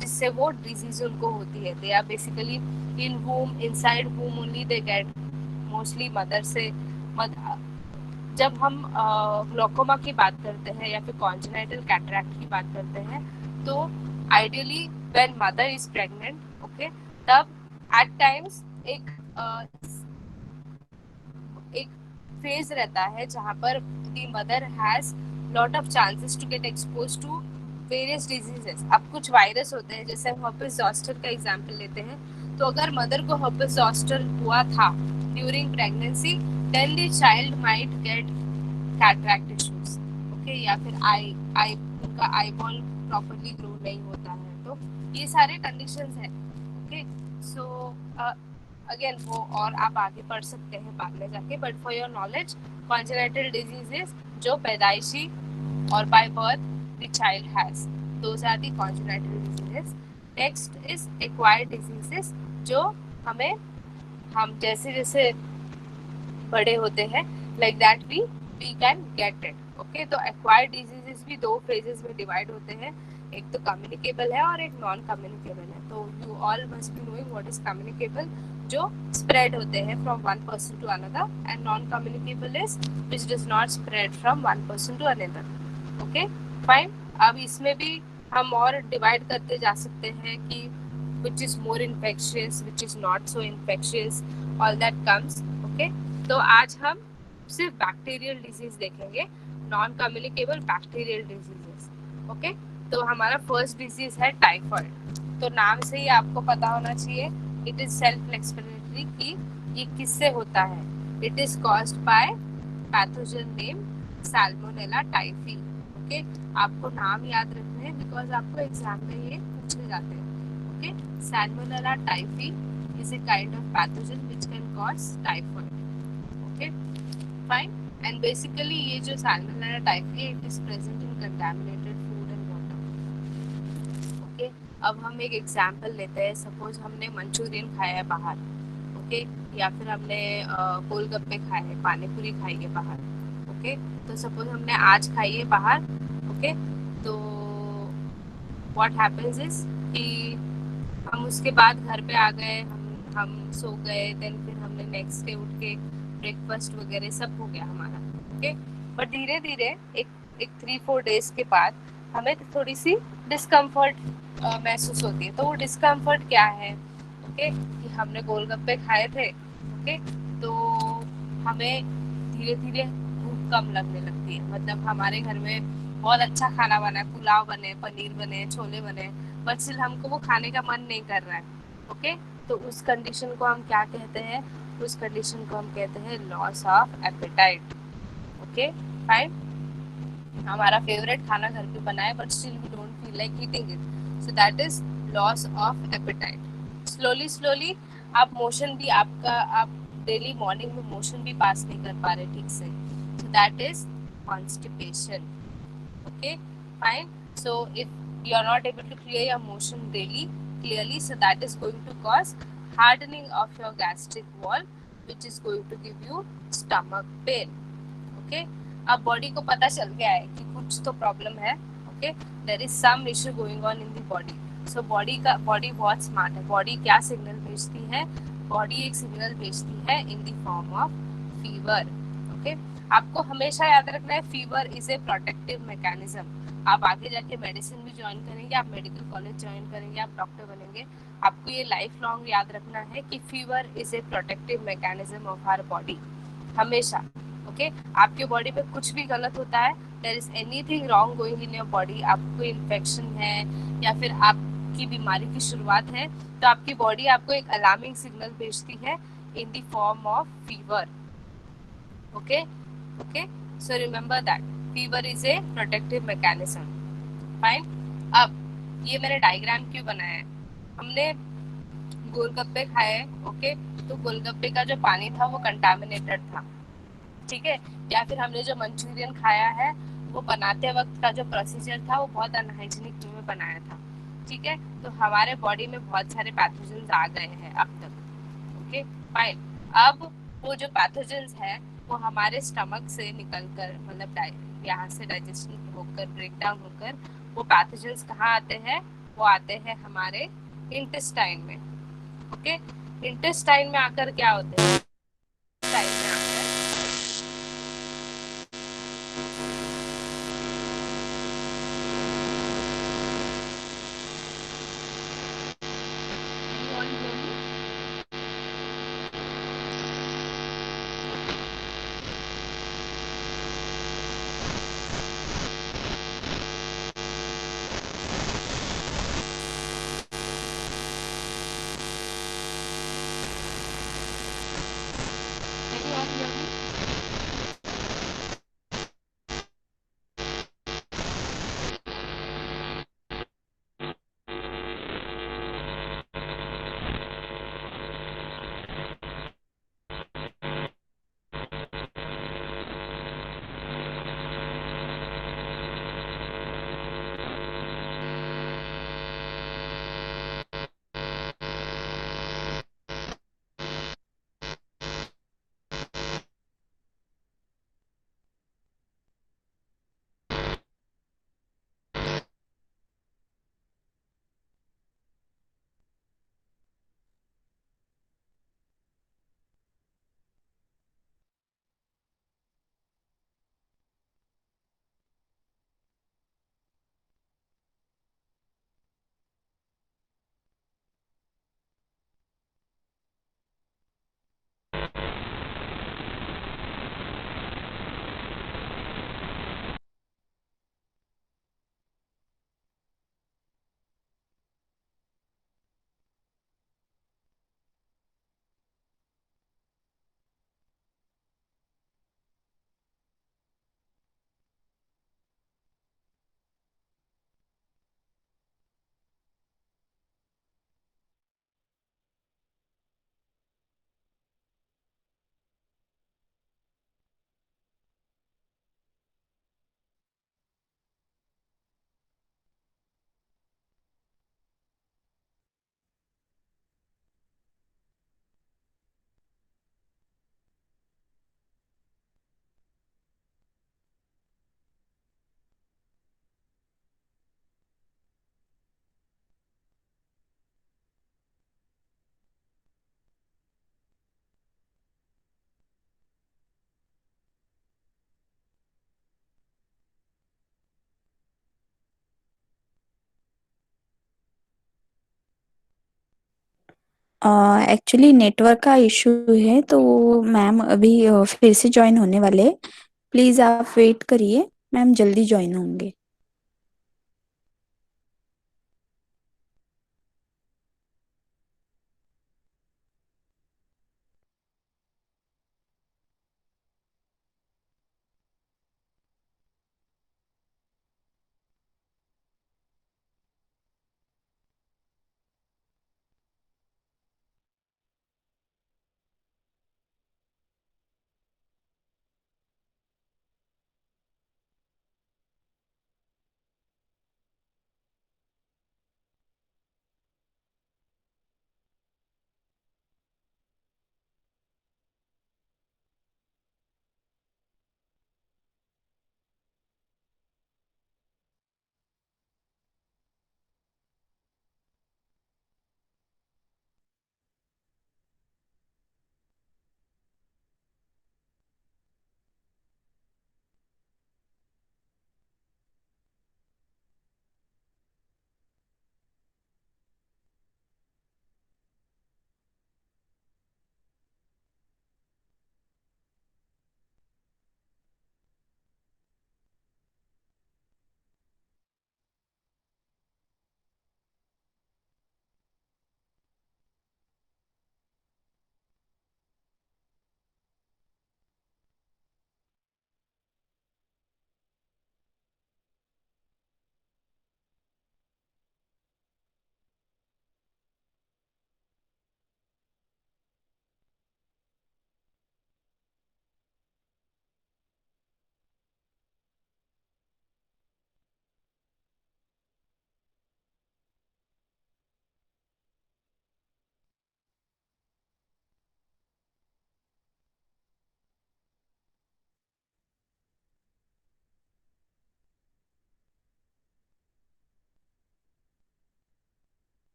S1: जिससे वो डिजीज उनको होती है. They are basically in वूम, inside womb only they get, mostly mother से. जब हम ग्लोकोमा की बात करते हैं या फिर कॉन्जेनाइटल कैटरैक्ट की बात करते हैं, तो ideally when mother is pregnant, okay, तब एट टाइम्स एक फेज रहता है जहाँ पर the mother has lot of chances to get expose to various diseases. अब कुछ वायरस होते हैं, जैसे हर्पेस ज़ॉस्टर का एग्जांपल लेते हैं, तो अगर मदर को हर्पेस ज़ॉस्टर हुआ था during pregnancy, then the child might get cataract issues. Okay, या फिर उनका आई बॉल प्रॉपर्ली ग्रो नहीं होता है. तो ये सारे कंडीशंस हैं. ओके, सो अगेन वो और आप आगे पढ़ सकते हैं बाद में जाके, but for your knowledge, congenital diseases जो पैदाइशी और by birth the child has, those are the congenital diseases. Next is acquired diseases, जो हम जैसे जैसे बड़े होते हैं like that we can get it. Okay, तो acquired diseases भी दो phases में divide होते हैं, एक तो communicable है और एक non communicable है. तो you all must be knowing what is communicable, जो spread होते हैं from one person to another, and non communicable is which does not spread from one person to another. Okay, fine. अब इसमें भी हम और डिवाइड करते जा सकते हैं कि which is more infectious, which is not so infectious, all that comes. Okay, तो आज हम सिर्फ बैक्टीरियल डिजीज देखेंगे, non communicable bacterial diseases. Okay, तो हमारा फर्स्ट डिजीज है टाइफॉइड. तो नाम से ही आपको पता होना चाहिए, इट इज सेल्फ एक्सप्लेनेटरी कि ये किससे होता है. It is caused by pathogen name Salmonella typhi. Okay, आपको नाम याद रखने हैं बिकॉज आपको एग्जाम में ये पूछे जाते हैं. Okay, Salmonella typhi is a kind of pathogen which can cause typhoid. Okay, fine. And basically ये जो सैल्मोनेला टाइफी है, it is present in contaminated food and water. Okay, अब हम एक एग्जांपल लेते हैं. सपोज हमने मंचूरियन खाया है बाहर, ओके, या फिर हमने गोलगप्पे खाए हैं, पानी पूरी खाई है बाहर. ओके, तो सपोज हमने आज खाई है बाहर. ओके, तो व्हाट हैपेंस इज कि हम उसके बाद घर पे आ गए, हम सो गए, देन फिर हमने नेक्स्ट डे उठ के ब्रेकफास्ट वगैरह सब हो गया हमारा. ओके, बट धीरे धीरे एक 3-4 डेज के बाद हमें थोड़ी सी डिस्कम्फर्ट महसूस होती है. तो वो डिस्कम्फर्ट क्या है? ओके, कि हमने गोलगप्पे खाए थे. ओके, तो हमें धीरे धीरे भूख कम लगने लगती है. मतलब हमारे घर में बहुत अच्छा खाना बना है, पुलाव बने, पनीर बने, छोले बने, बट स्टिल हमको वो खाने का मन नहीं कर रहा है. ओके, तो उस कंडीशन को हम क्या कहते हैं? उस कंडीशन को हम कहते हैं loss of appetite. Okay, fine. हमारा फेवरेट खाना घर पे बना है but still we don't feel like eating it, so that is loss of appetite. Slowly slowly आप मोशन भी आप डेली मॉर्निंग में मोशन भी पास नहीं कर पा रहे ठीक से, so that is constipation. Okay, fine. So if you are not able to clear your motion daily clearly, so that is going to cause hardening of your gastric wall, which is going to give you stomach pain. Okay, अब body को पता चल गया है कि कुछ तो problem है. Okay, there is some issue going on in the body. So body बहुत स्मार्ट है. बॉडी क्या सिग्नल भेजती है? बॉडी एक सिग्नल भेजती है in the form of fever. Okay, आपको हमेशा याद रखना है fever is a protective mechanism. आप आगे जाके मेडिसिन भी ज्वाइन करेंगे, आप मेडिकल कॉलेज ज्वाइन करेंगे, आप डॉक्टर बनेंगे, आपको ये लाइफ लॉन्ग याद रखना है कि fever is a protective mechanism of our body. हमेशा. ओके, आपके बॉडी में कुछ भी गलत होता है, there is anything wrong going in your body, आपको इन्फेक्शन है या फिर आपकी बीमारी की शुरुआत है, तो आपकी बॉडी आपको एक अलार्मिंग सिग्नल भेजती है in the form of fever. Okay okay, so remember that fever is a protective mechanism. Fine. अब ये मैंने डायग्राम क्यों बनाया है? हमने गोलगप्पे खाए. ओके, तो गोलगप्पे का जो पानी था वो कंटामिनेटेड था. ठीक है, या फिर हमने जो मंचूरियन खाया है वो बनाते वक्त का जो प्रोसीजर था वो बहुत अनहाइजीनिक वे में बनाया था. ठीक है, तो हमारे बॉडी में बहुत सारे पैथोजेंस आ गए हैं अब तक. Okay, fine. अब वो जो पैथोजेंस है वो हमारे स्टमक से निकलकर, मतलब यहाँ से डाइजेशन होकर, ब्रेक डाउन होकर, वो पैथोजेंस कहाँ आते हैं? वो आते हैं हमारे इंटेस्टाइन में. ओके, इंटेस्टाइन में आकर क्या होते हैं? इंटेस्टाइन में आकर
S3: एक्चुअली नेटवर्क का इशू है, तो मैम अभी फिर से ज्वाइन होने वाले हैं. प्लीज आप वेट करिए, मैम जल्दी ज्वाइन होंगे.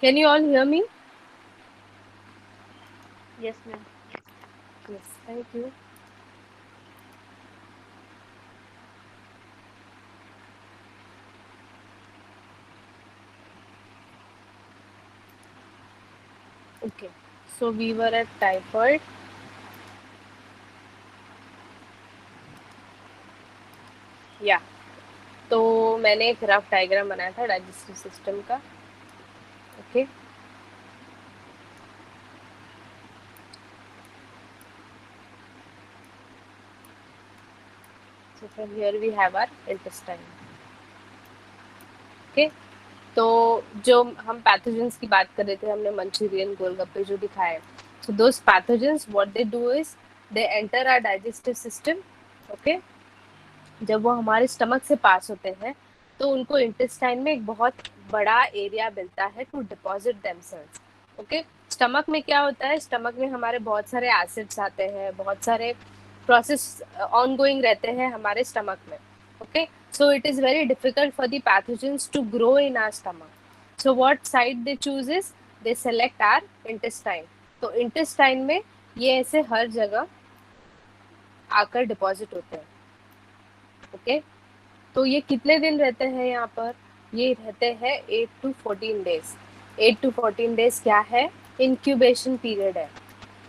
S1: Can you all hear me?
S2: Yes, ma'am.
S1: Yes, thank you. Okay, so we were at typhoid. या तो मैंने एक रफ डायग्राम बनाया था डाइजेस्टिव सिस्टम का. Okay, so from here we have our intestine. Okay, तो जो हम पैथोजेंस की बात कर रहे थे, हमने मंचूरियन, गोलगप्पे जो दिखाए, so those pathogens what they do is they enter our digestive system. Okay, जब वो हमारे स्टमक से पास होते हैं तो उनको इंटेस्टाइन में एक बहुत बड़ा एरिया मिलता है to deposit themselves. Okay, stomach में क्या होता है, स्टमक में हमारे बहुत सारे एसिड्स आते हैं, बहुत सारे प्रोसेस ऑनगोइंग रहते हैं हमारे स्टमक में. Okay, so it is very difficult for the pathogens to grow in our stomach. So what side they choose is they select our intestine. तो इंटेस्टाइन में ये ऐसे हर जगह आकर डिपॉजिट होते हैं. ओके, तो ये कितने दिन रहते हैं यहाँ पर, ये रहते हैं 8 to 14 days. 8 to 14 days क्या है, इंक्यूबेशन पीरियड है.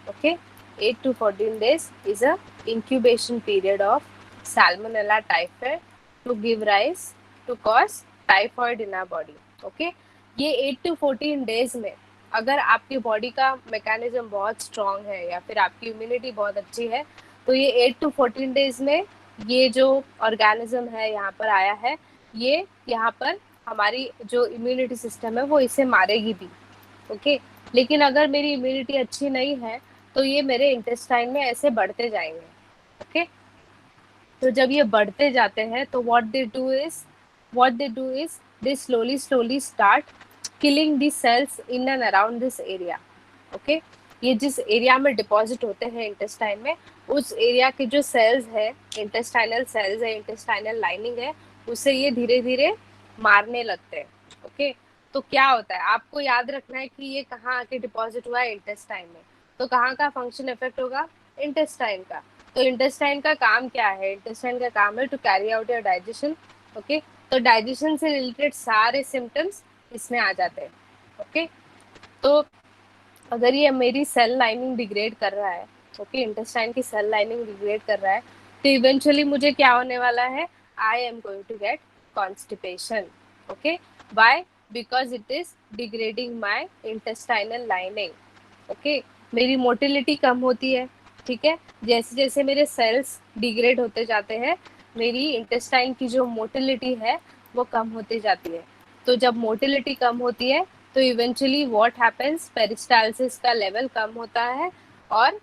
S1: Okay, 8 to 14 days is a incubation period of salmonella typhoid to give rise to cause typhoid in our body. Okay, ये 8 to 14 days में अगर आपकी बॉडी का मैकेनिज्म बहुत स्ट्रांग है या फिर आपकी इम्यूनिटी बहुत अच्छी है, तो ये 8 to 14 days में ये जो ऑर्गेनिज्म है यहाँ पर आया है, ये यहाँ पर हमारी जो इम्यूनिटी सिस्टम है वो इसे मारेगी भी. ओके, लेकिन अगर मेरी इम्यूनिटी अच्छी नहीं है तो ये मेरे इंटेस्टाइन में ऐसे बढ़ते जाएंगे. ओके, तो जब ये बढ़ते जाते हैं तो what they do is they slowly start killing the cells in and around this area. Okay, ये जिस एरिया में डिपॉजिट होते हैं इंटेस्टाइन में, उस एरिया के जो सेल्स है, इंटेस्टाइनल सेल्स है, इंटेस्टाइनल लाइनिंग है, उसे ये धीरे धीरे मारने लगते हैं. ओके, तो क्या होता है, आपको याद रखना है कि ये कहाँ आके डिपॉजिट हुआ है, इंटेस्टाइन में. तो कहाँ का फंक्शन इफेक्ट होगा, इंटेस्टाइन का. तो इंटेस्टाइन का काम क्या है, इंटेस्टाइन का काम है to carry out your digestion. Okay, तो डाइजेशन से रिलेटेड सारे सिम्टम्स इसमें आ जाते हैं. ओके, तो अगर ये मेरी सेल लाइनिंग डिग्रेड कर रहा है, ओके, इंटेस्टाइन की सेल लाइनिंग डिग्रेड कर रहा है, तो इवेंचुअली मुझे क्या होने वाला है, I am going to get constipation. Okay, why, because it is degrading my intestinal lining. Okay, मेरी मोटिलिटी कम होती है. ठीक है, जैसे जैसे मेरे सेल्स डिग्रेड होते जाते हैं, मेरी इंटेस्टाइन की जो मोटिलिटी है वो कम होती जाती है. तो जब मोटिलिटी कम होती है तो इवेंचुअली व्हाट हैपेंस, पेरिस्टाल्सिस का लेवल कम होता है और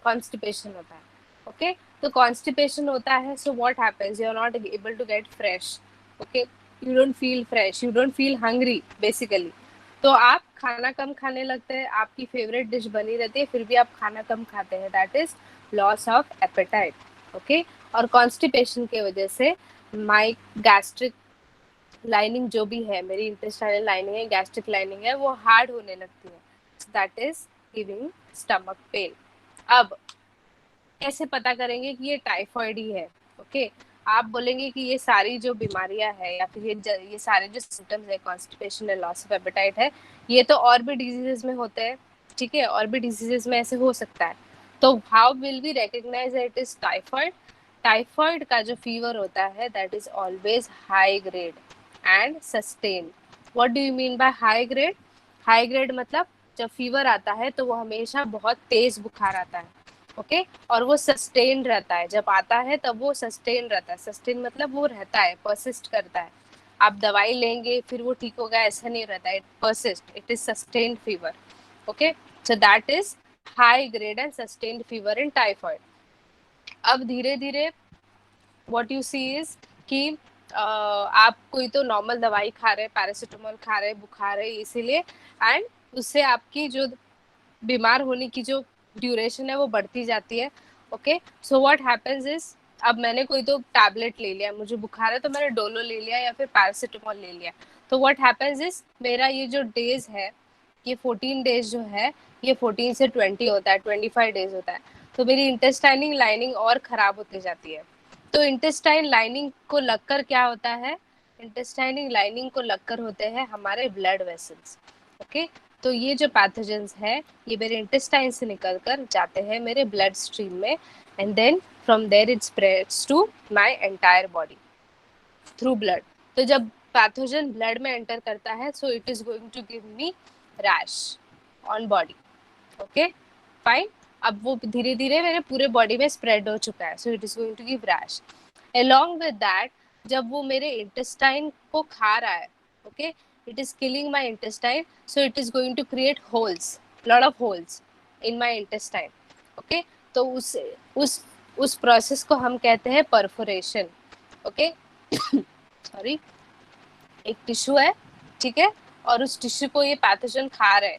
S1: कॉन्स्टिपेशन होता है. ओके, तो कॉन्स्टिपेशन होता है, so what happens, you are not able to get fresh. Okay, you don't feel fresh, you don't feel hungry basically. तो आप खाना कम खाने लगते हैं, आपकी फेवरेट डिश बनी रहती है फिर भी आप खाना कम खाते हैं, that is loss of appetite. Okay, और कॉन्स्टिपेशन की वजह से माई गैस्ट्रिक लाइनिंग जो भी है, मेरी इंटेस्टाइनल लाइनिंग है, गैस्ट्रिक लाइनिंग है, वो हार्ड होने लगती है. That is giving stomach pain. अब कैसे पता करेंगे कि ये टाइफाइड ही है. ओके, आप बोलेंगे कि ये सारी जो बीमारियां है या फिर ये सारे जो सिम्टम्स है, कॉन्स्टिपेशन है, लॉस ऑफ एपेटाइट है, ये तो और भी डिजीजेस में होते हैं. ठीक है, और भी डिजीजेस में ऐसे हो सकता है. तो how will we recognize it is typhoid. Typhoid का जो फीवर होता है that is always high grade and sustain. What do you mean by high grade. High grade मतलब जब फीवर आता है तो वो हमेशा बहुत तेज बुखार आता है. ओके, और वो सस्टेन रहता है, जब आता है तब वो सस्टेन रहता है. सस्टेन मतलब वो रहता है, परसिस्ट करता है. आप दवाई लेंगे फिर वो ठीक होगा ऐसा नहीं रहता है, it persist, it is sustain fever. Okay, so that is high grade and sustained fever in typhoid. अब धीरे धीरे व्हाट यू सी इज कि आप कोई तो नॉर्मल दवाई खा रहे, पैरासीटामोल खा रहे, बुखार है इसीलिए, एंड उससे आपकी जो बीमार होने की जो ड्यूरेशन है वो बढ़ती जाती है. Okay, so what happens is अब मैंने कोई तो टैबलेट ले लिया, मुझे बुखार है तो मैंने डोलो ले लिया या फिर पैरासिटामोल ले लिया, तो व्हाट हैपेंस इज मेरा ये जो डेज है, ये 14 डेज जो है, ये 14 से 20 होता है, 25 डेज होता है, तो मेरी इंटेस्टाइनिंग लाइनिंग और खराब होती जाती है। तो इंटेस्टाइन लाइनिंग को लगकर क्या होता है, इंटेस्टाइनिंग लाइनिंग को लगकर होते हैं हमारे ब्लड वेसल्स। ओके, तो ये जो पैथोजेंस है ये मेरे इंटेस्टाइन से निकल कर जाते हैं मेरे ब्लड स्ट्रीम में, and then from there it spreads to my entire body through blood. तो जब पैथोजन ब्लड में एंटर करता है, so it is going to give me rash on body. Okay fine, अब वो धीरे धीरे मेरे पूरे बॉडी में स्प्रेड हो चुका है, so it is going to give rash. along with that, जब वो मेरे इंटेस्टाइन को खा रहा है, okay, it is killing my intestine, so it is going to create holes, lot of holes in my intestine. okay, तो उस process को हम कहते हैं परफोरेशन। ओके सॉरी, एक टिश्यू है, ठीक है, और उस टिश्यू को ये पैथोजन खा रहे हैं,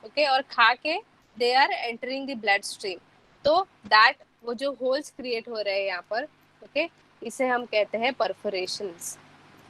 S1: ओके, और खा के they are entering the blood stream, तो दैट वो जो होल्स क्रिएट हो रहे हैं यहाँ पर, ओके, इसे हम कहते हैं परफोरेशंस।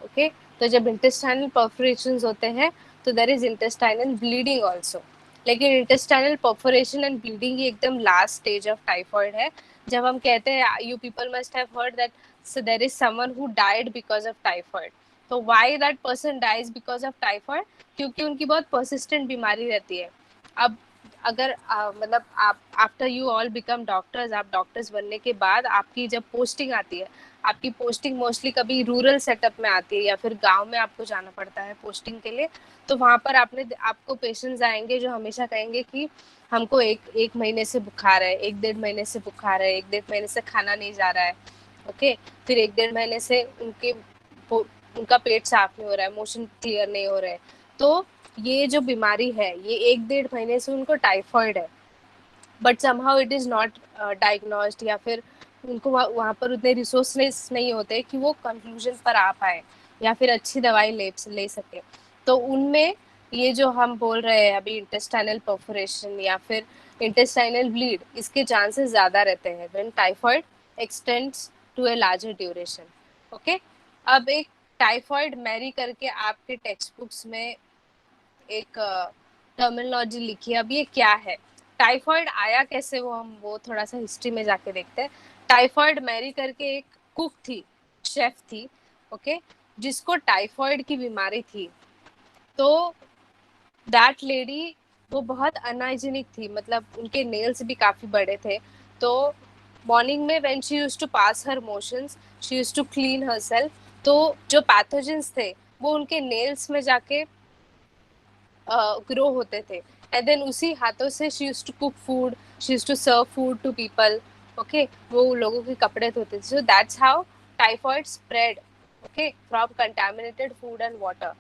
S1: ओके, तो जब इंटेस्टाइनल परफोरेशंस होते हैं तो there is intestinal bleeding also, लेकिन इंटेस्टाइनल परफोरेशन एंड ब्लीडिंग ये एकदम लास्ट स्टेज ऑफ टाइफॉइड है। जब हम कहते हैं, you people must have heard that so there is someone who died because of typhoid, तो why that person dies because of typhoid, क्योंकि उनकी बहुत persistent बीमारी रहती है। अब अगर मतलब आप after you all become doctors, आप डॉक्टर्स बनने के बाद आपकी जब पोस्टिंग आती है, आपकी पोस्टिंग मोस्टली कभी रूरल सेटअप में आती है या फिर गांव में आपको जाना पड़ता है पोस्टिंग के लिए, तो वहाँ पर आपको पेशेंट्स आएंगे जो हमेशा कहेंगे कि हमको एक महीने से बुखार है, 1-1.5 महीने से बुखार है, 1-1.5 महीने से खाना नहीं जा रहा है, ओके, फिर 1-1.5 महीने से उनका पेट साफ नहीं हो रहा है, मोशन क्लियर नहीं हो रहे हैं, तो ये जो बीमारी है ये 1-1.5 महीने से उनको टाइफॉइड है, but somehow it is not diagnosed, या फिर उनको वहाँ पर उतने रिसोर्सेस नहीं होते कि वो कंक्लूजन पर आ पाए या फिर अच्छी दवाई ले सके। तो उनमें ये जो हम बोल रहे हैं अभी इंटेस्टाइनल परफोरेशन या फिर इंटेस्टाइनल ब्लीड, इसके चांसेस ज़्यादा रहते हैं when typhoid extends to a larger duration. Okay, अब एक टाइफॉइड मैरी करके आपके टेक्स्ट बुक्स में एक टर्मिनोलॉजी लिखी है, अब ये क्या है, टाइफॉइड आया कैसे, वो थोड़ा सा हिस्ट्री में जाके देखते हैं। टाइफॉइड मैरी करके एक कुक थी, शेफ थी, ओके, जिसको टाइफॉइड की बीमारी थी, तो दैट लेडी वो बहुत अनहाइजीनिक थी, मतलब उनके नेल्स भी काफी बड़े थे, तो मॉर्निंग में when she used to pass her motions she used to clean herself, तो जो पैथोजेंस थे वो उनके नेल्स में जाके ग्रो होते थे, एंड देन उसी हाथों से she used to cook food, she used to serve food to people, okay, वो लोगों के कपड़े धोते थे, so that's how typhoid spread, okay, from contaminated food and water.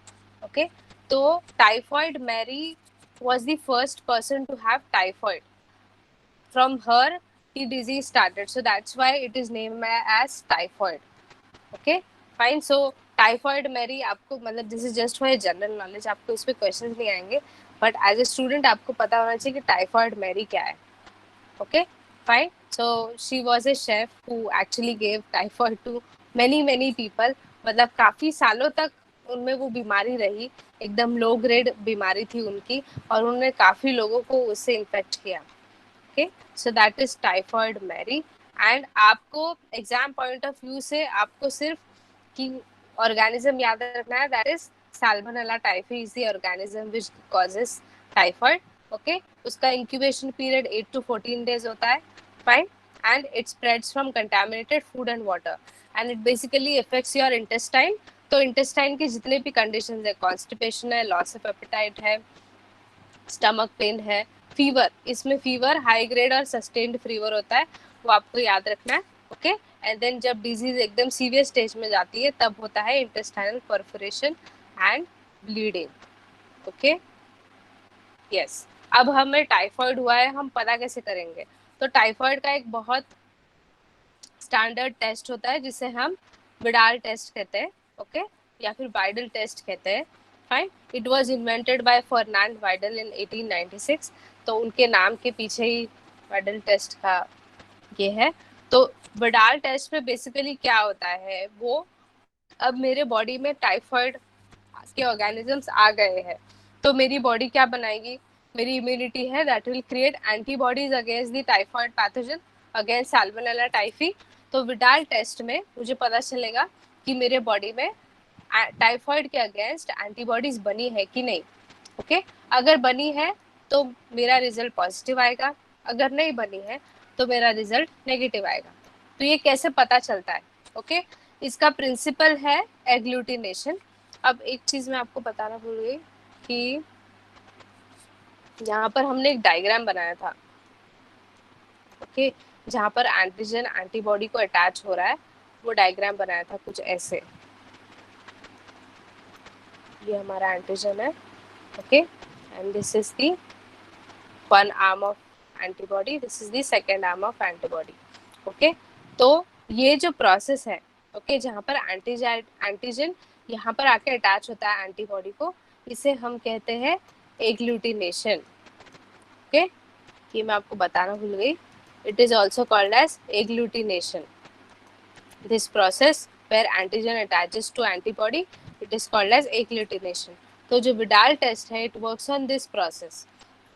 S1: Okay, तो typhoid Mary was the first person to have typhoid. From her the disease started, so that's why it is named as typhoid. Okay fine, so typhoid Mary आपको, मतलब this is just for general knowledge, आपको इस पे questions नहीं आएंगे, but as a student आपको पता होना चाहिए कि टाइफॉइड मैरी क्या है। Okay fine, so she was a chef who actually gave typhoid to many people, मतलब काफी सालों तक उनमें वो बीमारी रही, एकदम लो ग्रेड बीमारी थी उनकी, और उन्होंने काफी लोगों को उससे इन्फेक्ट किया। Okay, so that is typhoid Mary. And आपको एग्जाम पॉइंट ऑफ व्यू से आपको सिर्फ कि ऑर्गेनिज्म याद रखना है, that is salmonella typhi is the organism which causes typhoid. Okay, उसका इंक्यूबेशन पीरियड 8 to 14 days होता है, fine, and it spreads from contaminated food and water, and it basically affects your intestine. तो intestine के जितने भी conditions है, constipation है, loss of apatite है, स्टमक पेन है, फीवर, इसमें फीवर हाई ग्रेड और सस्टेन्ड फीवर होता है, वो आपको याद रखना है। ओके, एंड देन जब डिजीज एकदम सीवियर स्टेज में जाती है तब होता है intestinal perforation and bleeding. Okay yes, अब हमें टाइफॉइड हुआ है, हम पता कैसे करेंगे, तो टाइफॉइड का एक बहुत स्टैंडर्ड टेस्ट होता है जिसे हम विडाल टेस्ट कहते हैं, ओके, या फिर वाइडल टेस्ट कहते हैं। Fine, it was invented by Fernand Widal in 1896, तो उनके नाम के पीछे ही वाइडल टेस्ट का ये है। तो विडाल टेस्ट में बेसिकली क्या होता है, वो अब मेरे बॉडी में टाइफाइड के ऑर्गेनिजम्स आ गए हैं, तो मेरी बॉडी क्या बनाएगी, मेरी इम्यूनिटी है that will create antibodies against the typhoid pathogen, against Salmonella typhi. तो विडाल टेस्ट में मुझे पता चलेगा कि मेरे बॉडी में टाइफाइड के अगेंस्ट एंटीबॉडीज बनी है कि नहीं। ओके, अगर बनी है तो मेरा रिजल्ट पॉजिटिव आएगा, अगर नहीं बनी है तो मेरा रिजल्ट नेगेटिव आएगा। तो ये कैसे पता चलता है? ओके, इसका प्रिंसिपल है एग्लूटिनेशन। अब एक चीज मैं आपको बताना भूल गई कि यहाँ पर हमने एक डायग्राम बनाया था, ओके, जहाँ पर एंटीजन एंटीबॉडी को अटैच हो रहा है, वो डायग्राम बनाया था कुछ ऐसे। ये हमारा एंटीजन है, okay, and this is the one arm of antibody, this is the second arm of antibody. Okay, तो ये जो प्रोसेस है, ओके, जहाँ पर एंटीजन यहाँ पर आके अटैच होता है एंटीबॉडी को, इसे हम कहते हैं एग्लूटिनेशन। ओके, ये मैं आपको बताना भूल गई, it is also called as agglutination. This process where antigen attaches to antibody, it is called as agglutination. तो जो विडाल टेस्ट है, it works on this process.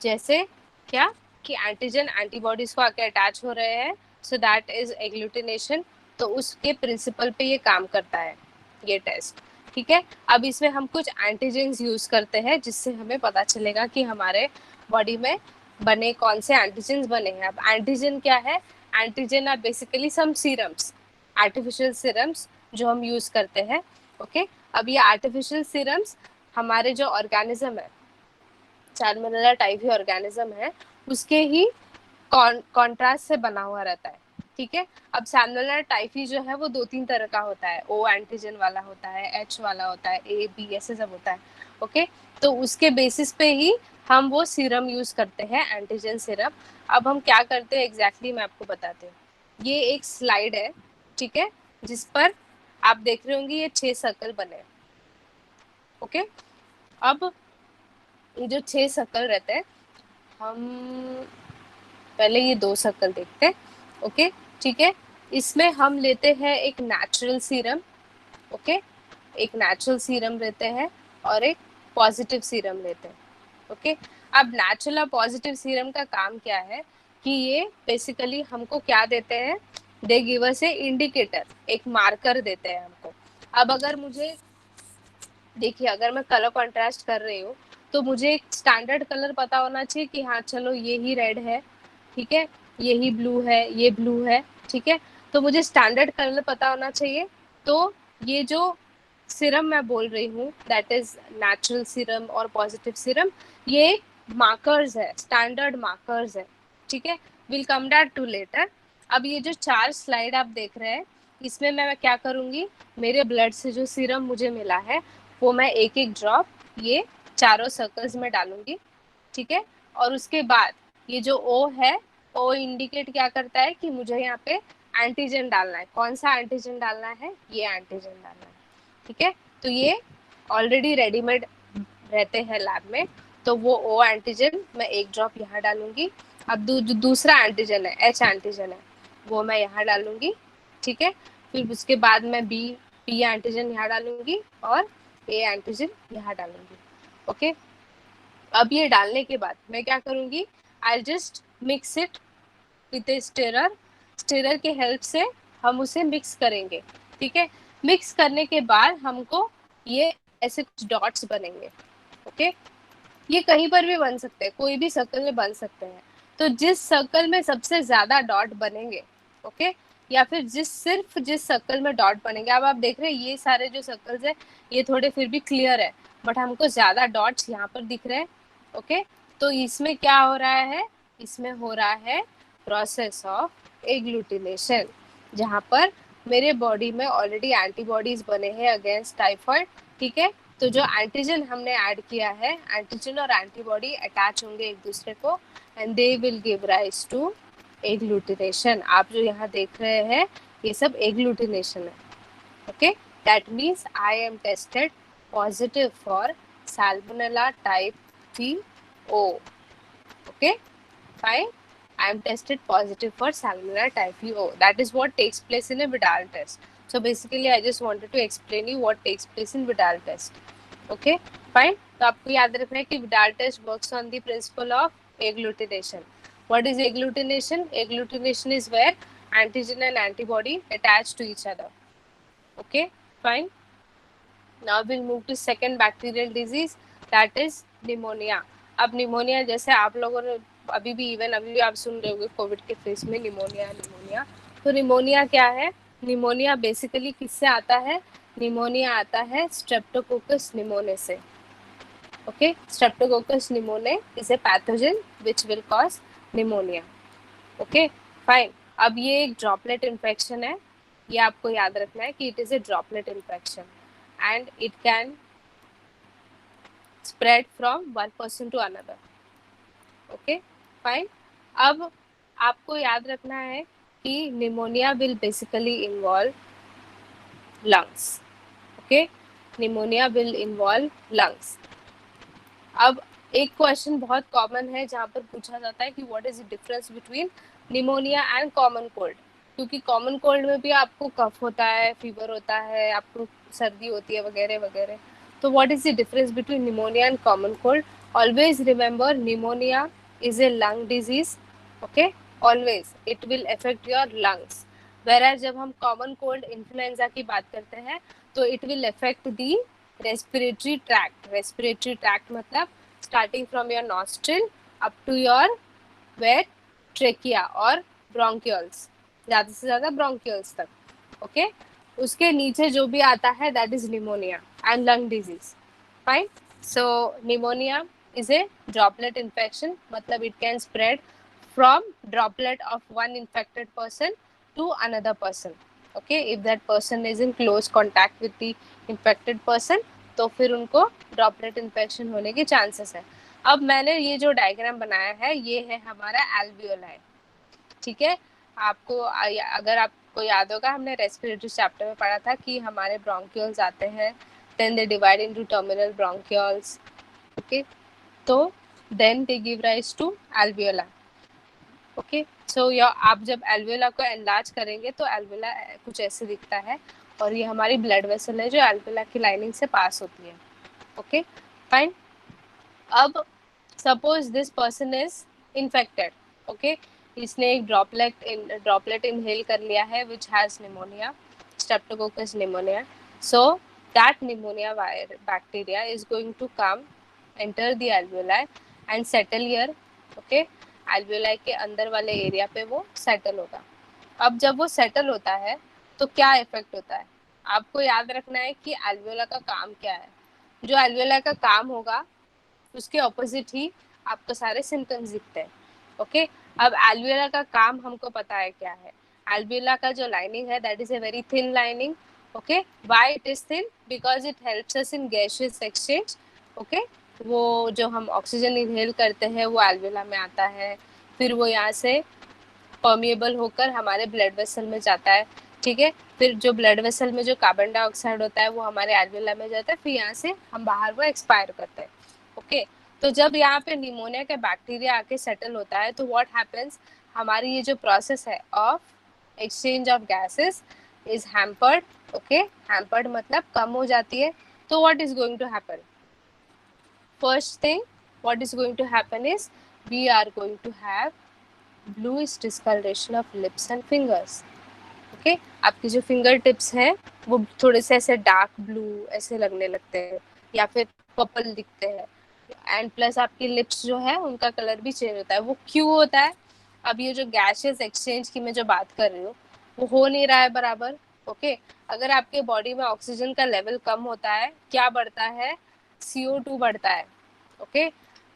S1: जैसे क्या कि एंटीजन एंटीबॉडीज को आके अटैच हो रहे हैं, सो दैट इज एग्लूटिनेशन। तो उसके प्रिंसिपल पे ये काम करता है ये टेस्ट, ठीक है। अब इसमें हम कुछ एंटीजेंस यूज करते हैं जिससे हमें पता चलेगा कि हमारे बॉडी में बने कौन से एंटीजेंस बने हैं। अब एंटीजन क्या है? Antigen are basically some serums, artificial serums जो हम यूज करते हैं। ओके, अब ये आर्टिफिशियल सीरम्स हमारे जो ऑर्गेनिज्म है, सैल्मोनेला टाइफी ऑर्गेनिज्म है, उसके ही कॉन्ट्रास्ट से बना हुआ रहता है, ठीक है। अब सैल्मोनेला टाइफी जो है वो 2-3 तरह का होता है, ओ एंटीजन वाला होता है, एच वाला होता है, ए बी ऐसे सब होता है। ओके, तो उसके बेसिस पे ही हम वो सीरम यूज करते हैं, एंटीजन सीरम। अब हम क्या करते हैं एग्जैक्टली मैं आपको बताती हूँ। ये एक स्लाइड है, ठीक है, जिस पर आप देख रहे होंगे ये 6 सर्कल बने। ओके, अब ये जो 6 सर्कल रहते हैं, हम पहले ये 2 सर्कल देखते हैं। ओके, ठीक है, इसमें हम लेते हैं एक नेचुरल सीरम। ओके, एक नेचुरल सीरम लेते हैं और एक पॉजिटिव सीरम लेते हैं। ओके, अब नेचुरल और पॉजिटिव सीरम का काम क्या है कि ये बेसिकली हमको क्या देते हैं, they give us A indicator, एक मार्कर देते हैं हमको। अब अगर मुझे देखिए, अगर मैं कलर कॉन्ट्रास्ट कर रही हूँ तो मुझे एक स्टैंडर्ड कलर पता होना चाहिए कि हाँ चलो ये ही रेड है, ठीक है, यही ब्लू है, ये ब्लू है, ठीक है। तो मुझे स्टैंडर्ड कलर पता होना चाहिए। तो ये जो सीरम मैं बोल रही हूँ, दैट इज नेचुरल सीरम और पॉजिटिव सीरम, ये मार्कर्स है, स्टैंडर्ड मार्कर्स है, ठीक है। Will come that to later. अब ये जो 4 स्लाइड आप देख रहे हैं, इसमें मैं क्या करूँगी, मेरे ब्लड से जो सीरम मुझे मिला है वो मैं एक एक ड्रॉप ये चारों सर्कल्स में डालूंगी, ठीक है। और उसके बाद ये जो ओ है, ओ इंडिकेट क्या करता है कि मुझे यहाँ पे एंटीजन डालना है। कौन सा एंटीजन डालना है? ये एंटीजन डालना है, ठीक है। तो ये ऑलरेडी रेडीमेड रहते हैं लैब में, तो वो ओ एंटीजन मैं एक ड्रॉप यहाँ डालूंगी। अब दूसरा एंटीजन है, एच एंटीजन है, वो मैं यहाँ डालूंगी, ठीक है। फिर उसके बाद मैं पी एंटीजन यहाँ डालूंगी और ए एंटीजन यहाँ डालूंगी। ओके, अब ये डालने के बाद मैं क्या करूंगी, I just mix it with A stirrer. Stirrer के हेल्प से हम उसे मिक्स करेंगे, ठीक है। मिक्स करने के बाद हमको ये ऐसे कुछ डॉट्स बनेंगे। ओके, ये कहीं पर भी बन सकते हैं, कोई भी सर्कल में बन सकते हैं। तो जिस सर्कल में सबसे ज्यादा डॉट बनेंगे, ओके, या फिर जिस सर्कल में डॉट बनेंगे, अब आप देख रहे हैं ये सारे जो सर्कल्स है ये थोड़े फिर भी क्लियर है, बट हमको ज्यादा डॉट्स यहाँ पर दिख रहे हैं। ओके, तो इसमें क्या हो रहा है, इसमें हो रहा है प्रोसेस ऑफ एग्लूटिनेशन, जहाँ पर मेरे बॉडी में ऑलरेडी एंटीबॉडीज बने हैं अगेंस्ट टाइफाइड, ठीक है। तो जो एंटीजन हमने ऐड किया है, एंटीजन और एंटीबॉडी अटैच होंगे एक दूसरे को and they will give rise to agglutination. आप जो यहाँ देख रहे हैं ये सब एग्लूटिनेशन है। Okay, that means I am tested positive for Salmonella type 3O। Okay, fine. I am tested positive for Salmonella typhi. That is what takes place in a Vidal test. So basically, I just wanted to explain you what takes place in Vidal test. Okay, fine. तो आपको याद रखना है कि Vidal test works on the principle of agglutination. What is agglutination? Agglutination is where antigen and antibody attach to each other. Okay, fine. Now we'll move to second bacterial disease, that is pneumonia. अब pneumonia जैसे आप लोगों ने अभी भी आप सुन रहे होंगे कोविड के फेस में निमोनिया. तो निमोनिया क्या है? निमोनिया बेसिकली किससे आता है? निमोनिया आता है स्ट्रेप्टोकोकस निमोने से. Okay, streptococcus pneumoniae is a pathogen which will cause pneumonia. Okay, fine. अब ये एक ड्रॉपलेट इन्फेक्शन है, ये आपको याद रखना है कि it is a droplet infection and it can spread from one person to another. Okay, fine. अब आपको याद रखना है कि pneumonia will basically involve lungs. Okay, pneumonia will involve lungs. अब एक क्वेश्चन बहुत कॉमन है जहाँ पर पूछा जाता है कि what is the difference between pneumonia and common cold. क्योंकि कॉमन कोल्ड में भी आपको कफ होता है, फीवर होता है, आपको सर्दी होती है वगैरह वगैरह. तो what is the difference between pneumonia and common cold? Always remember pneumonia is a lung disease. Okay, always it will affect your lungs. Where जब हम कॉमन कोल्ड इन्फ्लुएंजा की बात करते हैं तो it will affect the respiratory tract. Respiratory tract मतलब starting from your nostril up to your wet trachea और bronchioles, ज़्यादा से ज़्यादा ब्रोंकियल्स तक. ओके, उसके नीचे जो भी आता है that is pneumonia and lung disease. Fine. So pneumonia is a droplet infection, मतलब it can spread from droplet of one infected person to another person. Okay, if that person is in close contact with the infected person तो फिर उनको droplet infection होने के chances है. अब मैंने ये जो डायग्राम बनाया है ये है हमारा एल्वियोलाई. ठीक है, आपको अगर आपको याद होगा हमने रेस्पिरेटरी चैप्टर में पढ़ा था कि हमारे ब्रोंकियल्स आते हैं, then they divide into terminal bronchioles. Okay, तो then they give rise to alveola. Okay, so आप जब एल्वियोला को एनलार्ज करेंगे तो एल्वियोला कुछ ऐसे दिखता है और ये हमारी ब्लड वेसल है जो एल्वियोला की लाइनिंग से पास होती है. Okay, fine. अब suppose this person is infected. Okay, इसने एक ड्रॉपलेट इनहेल कर लिया है which has pneumonia, streptococcus pneumonia. So that pneumonia bacteria is going to come enter the alveoli and settle here. Okay, alveoli के अंदर वाले area पे वो सेटल होगा. अब जब वो सेटल होता है तो क्या इफेक्ट होता है? आपको याद रखना है कि एल्वियोला का काम क्या है. जो एल्वियोला का काम होगा उसके ऑपोजिट ही आपको सारे सिम्टम्स दिखते हैं. ओके, अब एल्वियोला का काम हमको पता है क्या है. एल्वियोला का जो लाइनिंग है that is a very thin lining. Okay, why it is thin? Because it helps us in gaseous exchange. Okay, वो जो हम ऑक्सीजन इनहेल करते हैं वो एल्वियोला में आता है, फिर वो यहाँ से परमिएबल होकर हमारे ब्लड वेसल में जाता है. ठीक है, फिर जो ब्लड वेसल में जो कार्बन डाइऑक्साइड होता है वो हमारे एल्वियोला में जाता है, फिर यहाँ से हम बाहर वो एक्सपायर करते हैं. ओके, तो जब यहाँ पे निमोनिया का बैक्टीरिया आके सेटल होता है तो व्हाट हैपेंस, हमारी ये जो प्रोसेस है of exchange of gases is hampered. Okay, hampered मतलब कम हो जाती है. तो what is going to happen? First thing what is going to happen is we are going to have bluish discoloration of lips and fingers. Okay, आपकी जो finger tips हैं वो थोड़े से ऐसे डार्क ब्लू ऐसे लगने लगते हैं या फिर पर्पल दिखते हैं. एंड प्लस आपकी लिप्स जो है उनका कलर भी चेंज होता है. वो क्यों होता है? अब ये जो गैसियस एक्सचेंज की मैं जो बात कर रही हूँ वो हो नहीं रहा है बराबर. ओके, अगर आपके बॉडी में ऑक्सीजन का लेवल कम होता है क्या बढ़ता है? CO2 बढ़ता है. ओके,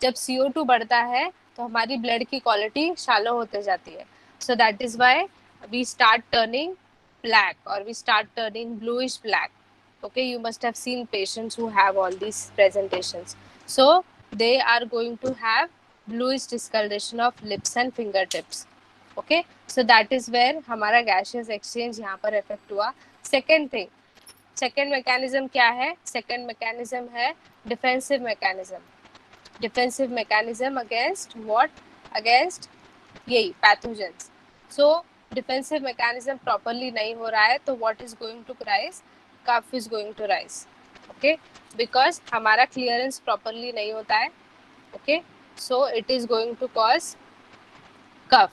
S1: जब CO2 बढ़ता है तो हमारी ब्लड की क्वालिटी शालो होते जाती है. So that is why we start turning black or we start turning bluish black. Okay, you must have seen patients who have all these presentations. So they are going to have bluish discoloration of lips and fingertips. Okay, so that is where हमारा gaseous exchange यहाँ पर affect हुआ. Second thing, second mechanism क्या है? Second mechanism है defensive mechanism. Defensive mechanism against what? Against यही pathogens. So defensive mechanism properly नहीं हो रहा है तो what is going to rise? Cough is going to rise. Okay, because हमारा क्लियरेंस प्रॉपरली नहीं होता है. Okay, so it is going to cause cough.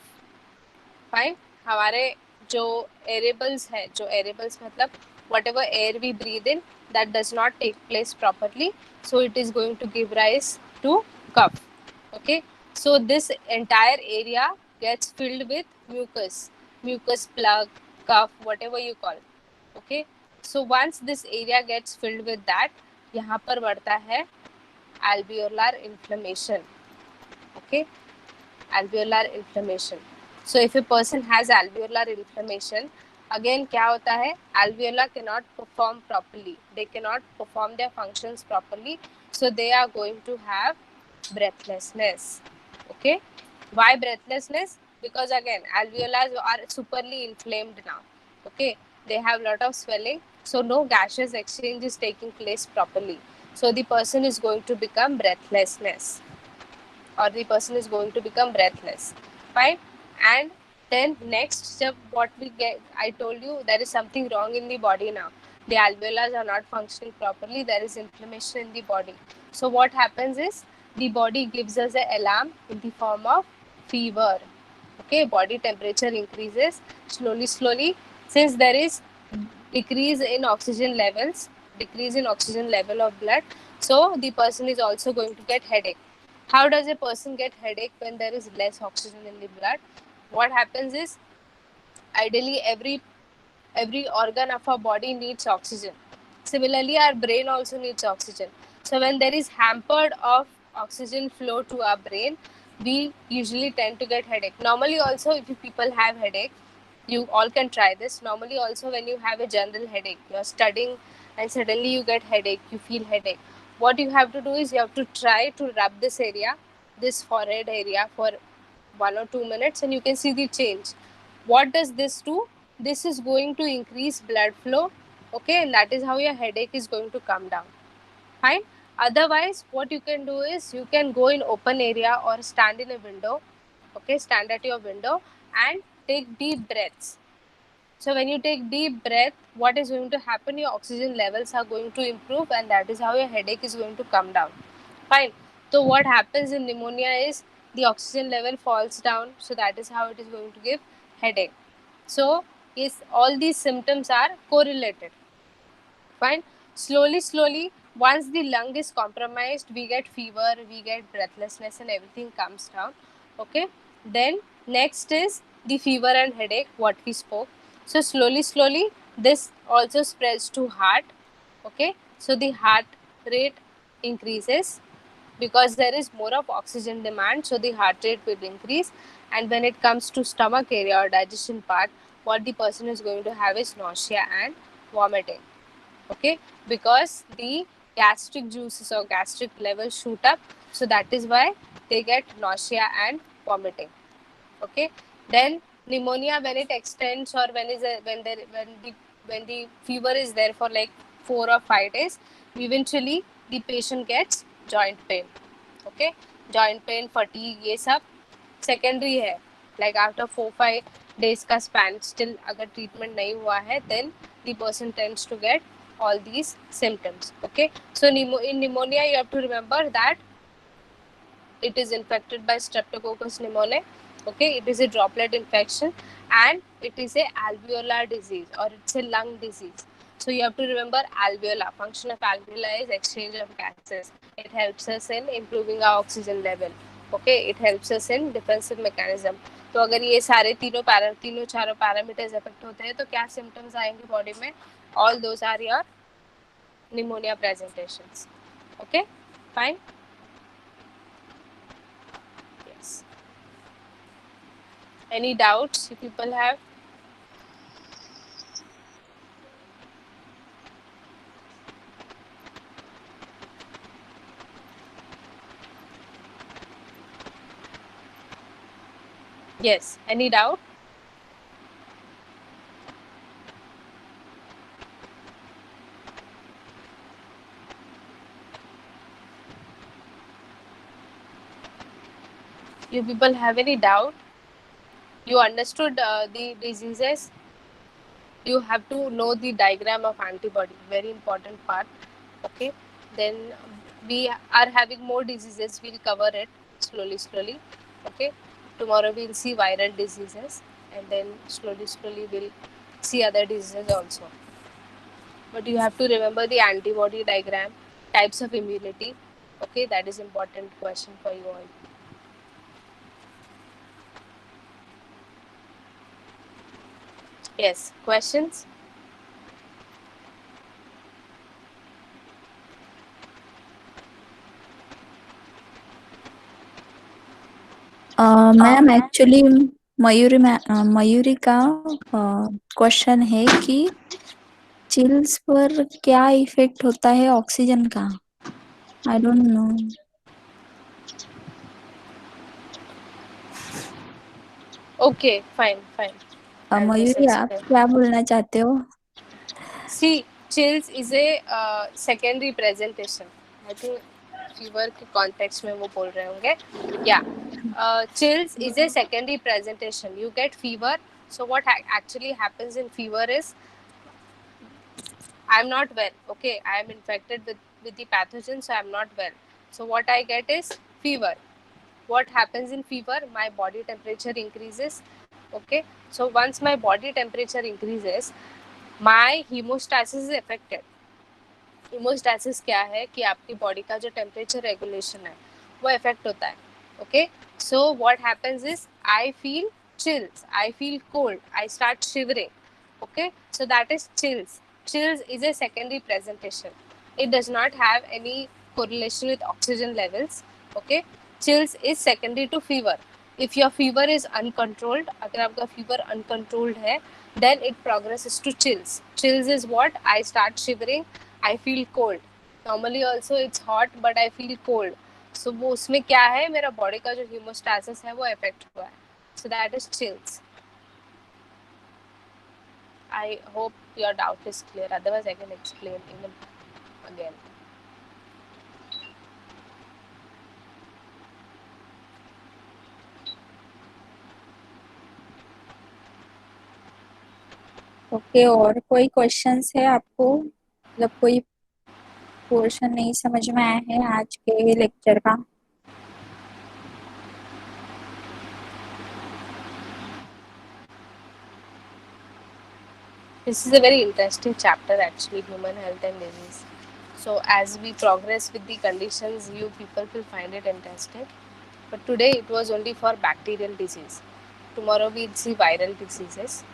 S1: Fine. हमारे जो एरेबल्स है, जो एरेबल्स मतलब whatever air we breathe in, that does not take place properly, so it is going to give rise to cough. Okay, so this entire area gets filled with mucus plug, cough, whatever you call. Okay, so once this area gets filled with that, यहाँ पर बढ़ता है alveolar inflammation. Okay, alveolar inflammation. So if a person has alveolar inflammation, again क्या होता है? Alveolar cannot perform properly. They cannot perform their functions properly. So they are going to have breathlessness. Okay. Why breathlessness? Because again alveoli are superly inflamed now. Okay. They have lot of swelling. So no gaseous exchange is taking place properly. So the person is going to become breathlessness, or the person is going to become breathless. Fine. And then next step, what we get, I told you there is something wrong in the body now. The alveoli are not functioning properly. There is inflammation in the body. So what happens is the body gives us an alarm in the form of fever. Okay, body temperature increases slowly. Since there is decrease in oxygen levels, decrease in oxygen level of blood, so the person is also going to get headache. How does a person get headache when there is less oxygen in the blood? What happens is, ideally every organ of our body needs oxygen. Similarly, our brain also needs oxygen. So when there is hampered of oxygen flow to our brain, we usually tend to get headache. Normally also, if you people have headache, you all can try this. Normally also, when you have a general headache, you're studying and suddenly you get headache, you feel headache, what you have to do is you have to try to rub this area, this forehead area, for 1 or 2 minutes, and you can see the change. What does this do? This is going to increase blood flow. Okay, and that is how your headache is going to come down. Fine. Otherwise, what you can do is you can go in open area or stand in a window. Okay, stand at your window and take deep breaths. So when you take deep breath, what is going to happen? Your oxygen levels are going to improve, and that is how your headache is going to come down. Fine. So what happens in pneumonia is the oxygen level falls down. So that is how it is going to give headache. So yes, all these symptoms are correlated. Fine. Slowly, once the lung is compromised, we get fever, we get breathlessness, and everything comes down. Okay. Then next is the fever and headache, what we spoke. So slowly, this also spreads to heart. Okay. So the heart rate increases because there is more of oxygen demand, so the heart rate will increase. And when it comes to stomach area or digestion part, what the person is going to have is nausea and vomiting. Okay, because the gastric juices or gastric levels shoot up, so that is why they get nausea and vomiting. Okay, then pneumonia, when it extends, or when the fever is there for like 4 or 5 days, eventually the patient gets joint pain. Okay, joint pain, fatigue, ये सब secondary है. Like after 4-5 days का span, still अगर treatment नहीं हुआ है, then the person tends to get all these symptoms. Okay, so in pneumonia you have to remember that it is infected by Streptococcus pneumoniae. Okay, it is a droplet infection and it is a alveolar disease, or it's a lung disease. So you have to remember alveolar. Function of alveolar is exchange of gases. It helps us in improving our oxygen level. Okay, it helps us in defensive mechanism. तो अगर ये सारे तीनों चारों parameters effect होते हैं तो क्या सिम्टम्स आएंगे बॉडी में? All those are your pneumonia presentations. Okay, fine. Yes. Any doubts you people have? Yes. Any doubt? You people have any doubt? You understood the diseases? You have to know the diagram of antibody, very important part. Okay, then we are having more diseases, we'll cover it slowly. Okay, tomorrow we'll see viral diseases, and then slowly we'll see other diseases also. But you have to remember the antibody diagram, types of immunity. Okay, that is important question for you all. Yes, questions?
S3: Ma'am actually Mayuri का question है कि chills पर क्या effect होता है oxygen का? I don't know.
S1: Okay, fine. I'll just
S3: Mayuri आप
S1: explain.
S3: क्या बोलना चाहते हो?
S1: See, chills is a secondary presentation. I think fever के context में वो बोल रहे होंगे. Yeah, chills is a secondary presentation. You get fever. So what actually happens in fever is I'm not well. Okay, I am infected with the pathogen, so I'm not well. So what I get is fever. What happens in fever? My body temperature increases. Okay, so once my body temperature increases, my hemostasis is affected. हीमोस्टैसिस क्या है कि आपकी body का जो temperature regulation है वो effect होता है. Okay, so what happens is I feel chills, I feel cold, I start shivering. Okay, so that is chills. Chills is a secondary presentation. It does not have any correlation with oxygen levels. Okay, chills is secondary to fever. If your fever is uncontrolled, अगर आपका fever uncontrolled है, then it progresses to chills. Chills is what? I start shivering, I feel cold. Normally also it's hot, but I feel cold. So वो उसमें क्या है, मेरा body का जो hemostasis है वो affect हुआ है. So that is chills. I hope your doubt is clear. Otherwise, I can explain even again.
S3: Okay, और कोई क्वेश्चंस है आपको? मतलब कोई पोर्शन नहीं समझ में आया है आज के लेक्चर का?
S1: This is a very interesting chapter actually, human health and disease. So as we progress with the conditions, you people will find it interesting. But today it was only for bacterial disease. Tomorrow we'll see viral diseases.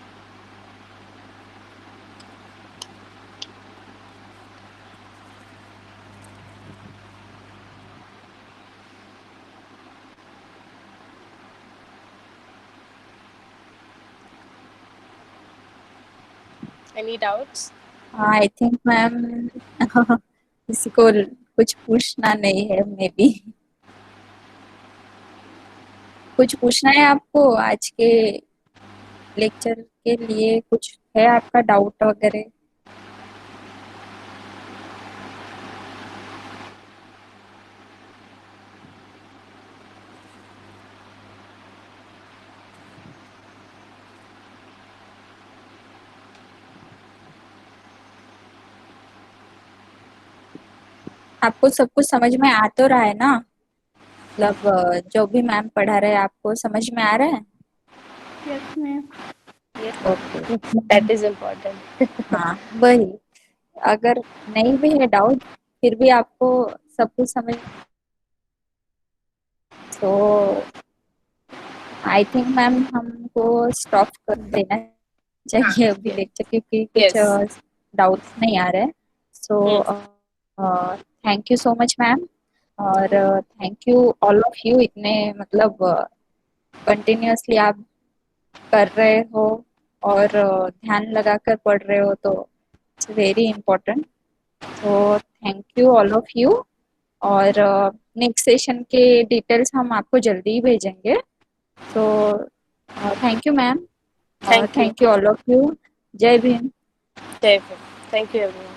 S1: Any doubts?
S3: I think ma'am किसी को कुछ पूछना नहीं है, may be कुछ पूछना है आपको आज के लेक्चर के लिए? कुछ है आपका डाउट वगैरह? आपको सब कुछ समझ में आ तो रहा है ना? मतलब जो भी मैम पढ़ा रहे हैं आपको समझ में आ रहा है?
S2: Yes ma'am.
S3: Okay,
S1: That is important.
S3: हाँ वही. अगर नहीं भी है डाउट, फिर भी आपको सब कुछ समझ, तो आई थिंक मैम हमको स्टॉप कर देना चाहिए अभी
S1: Yes.
S3: लेक्चर, क्योंकि कुछ
S1: Yes.
S3: डाउट्स नहीं आ रहे. So thank you so much ma'am, और thank you all of you. इतने मतलब कंटिन्यूअसली आप कर रहे हो और ध्यान लगाकर पढ़ रहे हो, तो it's very important. So thank you all of you. और नेक्स्ट सेशन के डिटेल्स हम आपको जल्दी ही भेजेंगे. सो thank you ma'am,
S1: Thank you.
S3: Thank you all of you. जय भीम.
S1: Thank you everyone.